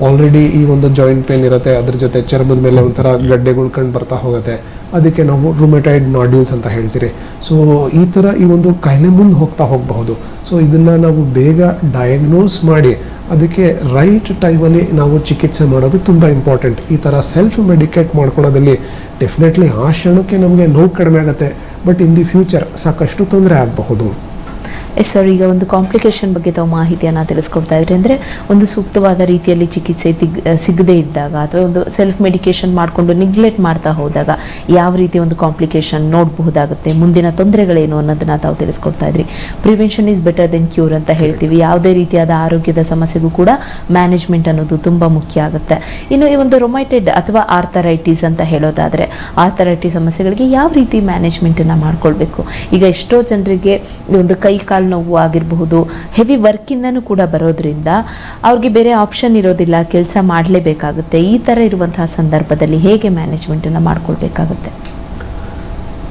ಆಲ್ರೆಡಿ ಈ ಒಂದು ಜಾಯಿಂಟ್ ಪೇನ್ ಇರುತ್ತೆ, ಅದ್ರ ಜೊತೆ ಚರ್ಮದ ಮೇಲೆ ಒಂಥರ ಗಡ್ಡೆಗಳು ಕಂಡು ಬರ್ತಾ ಹೋಗುತ್ತೆ. ಅದಕ್ಕೆ ನಾವು ರುಮೆಟೈಡ್ ನಾಡ್ಯೂಲ್ಸ್ ಅಂತ ಹೇಳ್ತೀರಿ. ಈ ಥರ ಈ ಒಂದು ಕಾಯಿಲೆ ಮುಂದೆ ಹೋಗ್ತಾ ಹೋಗಬಹುದು. ಇದನ್ನು ನಾವು ಬೇಗ ಡಯಾಗ್ನೋಸ್ ಮಾಡಿ ಅದಕ್ಕೆ ರೈಟ್ ಟೈಮಲ್ಲಿ ನಾವು ಚಿಕಿತ್ಸೆ ಮಾಡೋದು ತುಂಬ ಇಂಪಾರ್ಟೆಂಟ್. ಈ ಥರ ಸೆಲ್ಫ್ ಮೆಡಿಕೇಟ್ ಮಾಡ್ಕೊಳ್ಳೋದಲ್ಲಿ ಡೆಫಿನೆಟ್ಲಿ ಆ ಕ್ಷಣಕ್ಕೆ ನಮಗೆ ನೋವು ಕಡಿಮೆ ಆಗುತ್ತೆ, ಬಟ್ ಇನ್ ದಿ ಫ್ಯೂಚರ್ ಸಾಕಷ್ಟು ತೊಂದರೆ ಆಗಬಹುದು. ಸರ್, ಈಗ ಒಂದು ಕಾಂಪ್ಲಿಕೇಶನ್ ಬಗ್ಗೆ ತಾವು ಮಾಹಿತಿಯನ್ನು ತಿಳಿಸ್ಕೊಡ್ತಾ ಇದ್ರಿ. ಅಂದರೆ ಒಂದು ಸೂಕ್ತವಾದ ರೀತಿಯಲ್ಲಿ ಚಿಕಿತ್ಸೆ ಸಿಗದೇ ಇದ್ದಾಗ ಅಥವಾ ಒಂದು ಸೆಲ್ಫ್ ಮೆಡಿಕೇಶನ್ ಮಾಡಿಕೊಂಡು ನಿಗ್ಲೆಕ್ಟ್ ಮಾಡ್ತಾ ಹೋದಾಗ ಯಾವ ರೀತಿ ಒಂದು ಕಾಂಪ್ಲಿಕೇಶನ್ ನೋಡಬಹುದಾಗುತ್ತೆ, ಮುಂದಿನ ತೊಂದರೆಗಳೇನು ಅನ್ನೋದನ್ನು ತಾವು ತಿಳಿಸ್ಕೊಡ್ತಾ ಇದ್ರಿ. Prevention is better then cure ಅಂತ ಹೇಳ್ತೀವಿ. ಯಾವುದೇ ರೀತಿಯಾದ ಆರೋಗ್ಯದ ಸಮಸ್ಯೆಗೂ ಕೂಡ ಮ್ಯಾನೇಜ್ಮೆಂಟ್ ಅನ್ನೋದು ತುಂಬ ಮುಖ್ಯ ಆಗುತ್ತೆ. ಇನ್ನು ಈ ಒಂದು ರೊಮೈಟೆಡ್ ಅಥವಾ ಆರ್ಥರೈಟಿಸ್ ಅಂತ ಹೇಳೋದಾದರೆ ಆರ್ಥರೈಟಿಸ್ ಸಮಸ್ಯೆಗಳಿಗೆ ಯಾವ ರೀತಿ ಮ್ಯಾನೇಜ್ಮೆಂಟನ್ನು ಮಾಡ್ಕೊಳ್ಬೇಕು? ಈಗ ಎಷ್ಟೋ ಜನರಿಗೆ ಒಂದು ಕೈ ಕಾಲು ನೋವು ಆಗಿರಬಹುದು, ಹೆವಿ ವರ್ಕಿಂದನೂ ಕೂಡ ಬರೋದ್ರಿಂದ ಅವ್ರಿಗೆ ಬೇರೆ ಆಪ್ಷನ್ ಇರೋದಿಲ್ಲ, ಕೆಲಸ ಮಾಡಲೇಬೇಕಾಗುತ್ತೆ. ಈ ಥರ ಇರುವಂತಹ ಸಂದರ್ಭದಲ್ಲಿ ಹೇಗೆ ಮ್ಯಾನೇಜ್ಮೆಂಟನ್ನು ಮಾಡ್ಕೊಳ್ಬೇಕಾಗುತ್ತೆ?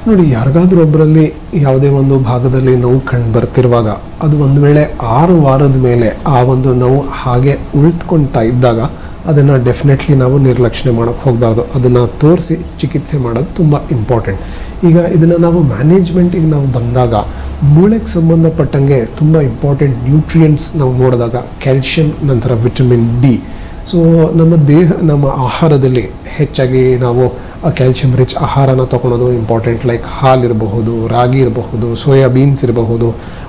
ನೋಡಿ, ಯಾರಿಗಾದ್ರೂ ಒಬ್ಬರಲ್ಲಿ ಯಾವುದೇ ಒಂದು ಭಾಗದಲ್ಲಿ ನೋವು ಕಂಡು ಬರ್ತಿರುವಾಗ ಅದು ಒಂದು ವೇಳೆ 6 ವಾರದ ಮೇಲೆ ಆ ಒಂದು ನೋವು ಹಾಗೆ ಉಳಿದುಕೊಳ್ತಾ ಇದ್ದಾಗ ಅದನ್ನು ಡೆಫಿನೆಟ್ಲಿ ನಾವು ನಿರ್ಲಕ್ಷ್ಯ ಮಾಡೋಕ್ಕೆ ಹೋಗಬಾರ್ದು. ಅದನ್ನು ತೋರಿಸಿ ಚಿಕಿತ್ಸೆ ಮಾಡೋದು ತುಂಬ ಇಂಪಾರ್ಟೆಂಟ್. ಈಗ ಇದನ್ನು ನಾವು ಮ್ಯಾನೇಜ್ಮೆಂಟಿಗೆ ನಾವು ಬಂದಾಗ ಮೂಳೆಗೆ ಸಂಬಂಧಪಟ್ಟಂಗೆ ತುಂಬ ಇಂಪಾರ್ಟೆಂಟ್ ನ್ಯೂಟ್ರಿಯೆಂಟ್ಸ್ ನಾವು ನೋಡಿದಾಗ ಕ್ಯಾಲ್ಶಿಯಂ, ನಂತರ ವಿಟಮಿನ್ ಡಿ. ನಮ್ಮ ಆಹಾರದಲ್ಲಿ ಹೆಚ್ಚಾಗಿ ನಾವು ಕ್ಯಾಲ್ಶಿಯಂ ರಿಚ್ ಆಹಾರನ ತೊಗೊಳೋದು ಇಂಪಾರ್ಟೆಂಟ್. ಲೈಕ್ ಹಾಲಿರಬಹುದು, ರಾಗಿ ಇರಬಹುದು, ಸೋಯಾ ಬೀನ್ಸ್ ಇರಬಹುದು,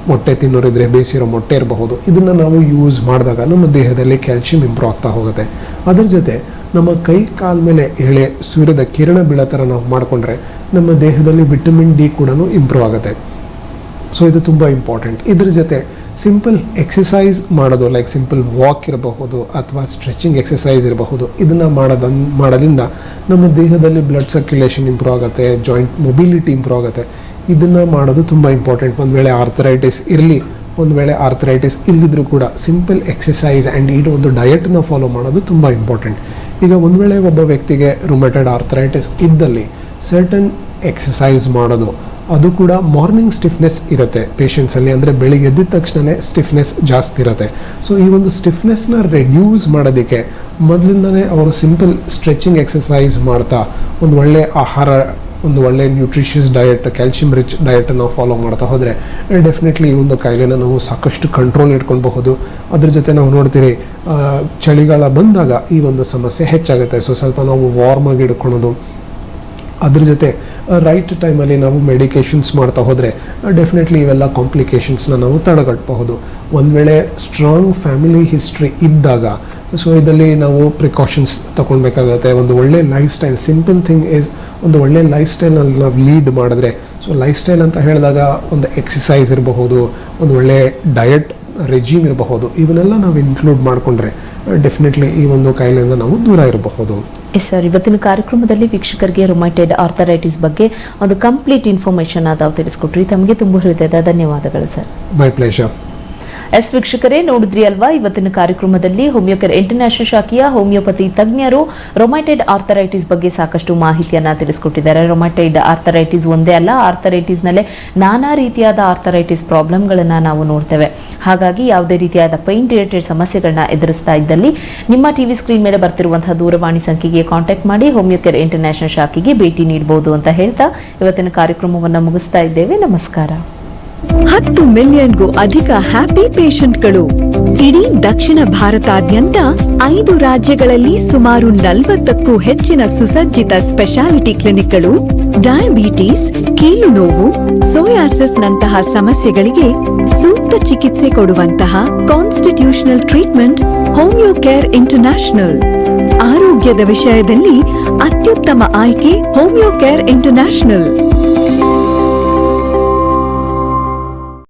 ಮೊಟ್ಟೆ ತಿನ್ನೋರಿದ್ರೆ ಬೇಯಿಸಿರೋ ಮೊಟ್ಟೆ ಇರಬಹುದು. ಇದನ್ನು ನಾವು ಯೂಸ್ ಮಾಡಿದಾಗ ನಮ್ಮ ದೇಹದಲ್ಲಿ ಕ್ಯಾಲ್ಶಿಯಂ ಇಂಪ್ರೂವ್ ಆಗ್ತಾ ಹೋಗುತ್ತೆ. ಅದರ ಜೊತೆ ನಮ್ಮ ಕೈ ಕಾಲ ಮೇಲೆ ಎಳೆ ಸೂರ್ಯದ ಕಿರಣ ಬೀಳೋ ಥರ ನಾವು ಮಾಡಿಕೊಂಡ್ರೆ ನಮ್ಮ ದೇಹದಲ್ಲಿ ವಿಟಮಿನ್ ಡಿ ಕೂಡ ಇಂಪ್ರೂವ್ ಆಗುತ್ತೆ. ಇದು ತುಂಬ ಇಂಪಾರ್ಟೆಂಟ್. ಇದ್ರ ಜೊತೆ ಸಿಂಪಲ್ ಎಕ್ಸಸೈಸ್ ಮಾಡೋದು, ಲೈಕ್ ಸಿಂಪಲ್ ವಾಕ್ ಇರಬಹುದು ಅಥವಾ ಸ್ಟ್ರೆಚಿಂಗ್ ಎಕ್ಸಸೈಸ್ ಇರಬಹುದು. ಇದನ್ನು ಮಾಡೋದ್ರಿಂದ ನಮ್ಮ ದೇಹದಲ್ಲಿ ಬ್ಲಡ್ ಸರ್ಕ್ಯುಲೇಷನ್ ಇಂಪ್ರೂವ್ ಆಗುತ್ತೆ, ಜಾಯಿಂಟ್ ಮೊಬಿಲಿಟಿ ಇಂಪ್ರೂವ್ ಆಗುತ್ತೆ. ಇದನ್ನು ಮಾಡೋದು ತುಂಬ ಇಂಪಾರ್ಟೆಂಟ್. ಒಂದು ವೇಳೆ ಆರ್ಥರೈಟಿಸ್ ಇರಲಿ, ಒಂದು ವೇಳೆ ಆರ್ಥರೈಟಿಸ್ ಇಲ್ಲದಿದ್ರೂ ಕೂಡ ಸಿಂಪಲ್ ಎಕ್ಸಸೈಸ್ ಆ್ಯಂಡ್ ಈ ಒಂದು ಡಯಟನ್ನು ಫಾಲೋ ಮಾಡೋದು ತುಂಬ ಇಂಪಾರ್ಟೆಂಟ್. ಈಗ ಒಂದು ವೇಳೆ ಒಬ್ಬ ವ್ಯಕ್ತಿಗೆ ರುಮೆಟೆಡ್ ಆರ್ಥರೈಟಿಸ್ ಇದ್ದಲ್ಲಿ ಸರ್ಟನ್ ಎಕ್ಸಸೈಸ್ ಮಾಡೋದು, ಅದು ಕೂಡ ಮಾರ್ನಿಂಗ್ ಸ್ಟಿಫ್ನೆಸ್ ಇರುತ್ತೆ ಪೇಷಂಟ್ಸಲ್ಲಿ. ಅಂದರೆ ಬೆಳಿಗ್ಗೆ ಎದ್ದ ತಕ್ಷಣವೇ ಸ್ಟಿಫ್ನೆಸ್ ಜಾಸ್ತಿ ಇರುತ್ತೆ. ಈ ಒಂದು ಸ್ಟಿಫ್ನೆಸ್ನ ರೆಡ್ಯೂಸ್ ಮಾಡೋದಕ್ಕೆ ಮೊದಲಿಂದನೇ ಅವರು ಸಿಂಪಲ್ ಸ್ಟ್ರೆಚಿಂಗ್ ಎಕ್ಸಸೈಸ್ ಮಾಡ್ತಾ ಒಂದು ಒಳ್ಳೆ ಆಹಾರ, ಒಂದು ಒಳ್ಳೆ ನ್ಯೂಟ್ರಿಷಿಯಸ್ ಡಯಟ್, ಕ್ಯಾಲ್ಶಿಯಂ ರಿಚ್ ಡಯಟನ್ನು ಫಾಲೋ ಮಾಡ್ತಾ ಹೋದರೆ ಡೆಫಿನೆಟ್ಲಿ ಈ ಒಂದು ಕಾಯಿಲೆನ ನಾವು ಸಾಕಷ್ಟು ಕಂಟ್ರೋಲ್ ಇಟ್ಕೊಳ್ಬಹುದು. ಅದ್ರ ಜೊತೆ ನಾವು ನೋಡ್ತೀರಿ ಚಳಿಗಾಲ ಬಂದಾಗ ಈ ಒಂದು ಸಮಸ್ಯೆ ಹೆಚ್ಚಾಗುತ್ತೆ. ಸ್ವಲ್ಪ ನಾವು ವಾರ್ಮ್ ಆಗಿ ಇಟ್ಕೊಳೋದು, ಅದ್ರ ಜೊತೆ ರೈಟ್ ಟೈಮಲ್ಲಿ ನಾವು ಮೆಡಿಕೇಷನ್ಸ್ ಮಾಡ್ತಾ ಹೋದರೆ ಡೆಫಿನೆಟ್ಲಿ ಇವೆಲ್ಲ ಕಾಂಪ್ಲಿಕೇಶನ್ಸ್ನ ನಾವು ತಡೆಗಟ್ಟಬಹುದು. ಒಂದು ವೇಳೆ ಸ್ಟ್ರಾಂಗ್ ಫ್ಯಾಮಿಲಿ ಹಿಸ್ಟ್ರಿ ಇದ್ದಾಗ ಇದರಲ್ಲಿ ನಾವು ಪ್ರಿಕಾಷನ್ಸ್ ತಗೊಳ್ಬೇಕಾಗತ್ತೆ. ಒಂದು ಒಳ್ಳೆ life style, simple thing is ಒಂದು ಒಳ್ಳೆ ಲೈಫ್ ಸ್ಟೈಲ್ನಲ್ಲಿ ನಾವು ಲೀಡ್ ಮಾಡಿದ್ರೆ, ಲೈಫ್ ಸ್ಟೈಲ್ ಅಂತ ಹೇಳಿದಾಗ ಒಂದು ಎಕ್ಸಸೈಸ್ ಇರಬಹುದು, ಒಂದು ಒಳ್ಳೆ ಡಯಟ್ ರೆಜಿಮ್ ಇರಬಹುದು. ಇವನ್ನೆಲ್ಲ ನಾವು ಇನ್ಕ್ಲೂಡ್ ಮಾಡಿಕೊಂಡ್ರೆ ಡೆಫಿನೆಟ್ಲಿ ಈ ಒಂದು ಕಾಯಿಲೆಯಿಂದ ನಾವು ದೂರ ಇರಬಹುದು. ಎಸ್ ಸರ್, ಇವತ್ತಿನ ಕಾರ್ಯಕ್ರಮದಲ್ಲಿ ವೀಕ್ಷಕರಿಗೆ ರುಮೈಟೆಡ್ ಆರ್ಥರೈಟಿಸ್ ಬಗ್ಗೆ ಒಂದು ಕಂಪ್ಲೀಟ್ ಇನ್ಫಾರ್ಮೇಷನ್ ತಾವು ತಿಳಿಸ್ಕೊಟ್ರಿ. ತಮಗೆ ತುಂಬ ಹೃದಯದ ಧನ್ಯವಾದಗಳು ಸರ್. My pleasure. ಎಸ್ ವೀಕ್ಷಕರೇ, ನೋಡಿದ್ರಿ ಅಲ್ವಾ, ಇವತ್ತಿನ ಕಾರ್ಯಕ್ರಮದಲ್ಲಿ ಹೋಮಿಯೋಕೇರ್ ಇಂಟರ್ನ್ಯಾಷನಲ್ ಶಾಖೆಯ ಹೋಮಿಯೋಪತಿ ತಜ್ಞರು ರೊಮೈಟೆಡ್ ಆರ್ಥರೈಟಿಸ್ ಬಗ್ಗೆ ಸಾಕಷ್ಟು ಮಾಹಿತಿಯನ್ನ ತಿಳಿಸ್ಕೊಟ್ಟಿದ್ದಾರೆ. ರೊಮೈಟೆಡ್ ಆರ್ಥರೈಟಿಸ್ ಒಂದೇ ಅಲ್ಲ, ಆರ್ಥರೈಟಿಸ್ನಲ್ಲೇ ನಾನಾ ರೀತಿಯಾದ ಆರ್ಥರೈಟಿಸ್ ಪ್ರಾಬ್ಲಮ್ಗಳನ್ನ ನಾವು ನೋಡ್ತೇವೆ. ಹಾಗಾಗಿ ಯಾವುದೇ ರೀತಿಯಾದ ಪೈನ್ ರಿಲೇಟೆಡ್ ಸಮಸ್ಯೆಗಳನ್ನ ಎದುರಿಸ್ತಾ ಇದ್ದಲ್ಲಿ ನಿಮ್ಮ ಟಿವಿ ಸ್ಕ್ರೀನ್ ಮೇಲೆ ಬರ್ತಿರುವಂತಹ ದೂರವಾಣಿ ಸಂಖ್ಯೆಗೆ ಕಾಂಟ್ಯಾಕ್ಟ್ ಮಾಡಿ ಹೋಮಿಯೋಕೇರ್ ಇಂಟರ್ನ್ಯಾಷನಲ್ ಶಾಖೆಗೆ ಭೇಟಿ ನೀಡಬಹುದು ಅಂತ ಹೇಳ್ತಾ ಇವತ್ತಿನ ಕಾರ್ಯಕ್ರಮವನ್ನು ಮುಗಿಸ್ತಾ ಇದ್ದೇವೆ. ನಮಸ್ಕಾರ. 10 ಮಿಲಿಯನ್ಗೂ ಅಧಿಕ ಹ್ಯಾಪಿ ಪೇಷಂಟ್ಗಳು. ಇಡೀ ದಕ್ಷಿಣ ಭಾರತಾದ್ಯಂತ 5 ರಾಜ್ಯಗಳಲ್ಲಿ ಸುಮಾರು 40ಕ್ಕೂ ಹೆಚ್ಚಿನ ಸುಸಜ್ಜಿತ ಸ್ಪೆಷಾಲಿಟಿ ಕ್ಲಿನಿಕ್ಗಳು ಡಯಾಬಿಟಿಸ್, ಕೀಲು ನೋವು, ಸೋಯಾಸಿಸ್ ನಂತಹ ಸಮಸ್ಯೆಗಳಿಗೆ ಸೂಕ್ತ ಚಿಕಿತ್ಸೆ ಕೊಡುವಂತಹ constitutional treatment homeo care international. ಆರೋಗ್ಯದ ವಿಷಯದಲ್ಲಿ ಅತ್ಯುತ್ತಮ ಆಯ್ಕೆ ಹೋಮಿಯೋ ಕೇರ್ ಇಂಟರ್ನ್ಯಾಷನಲ್.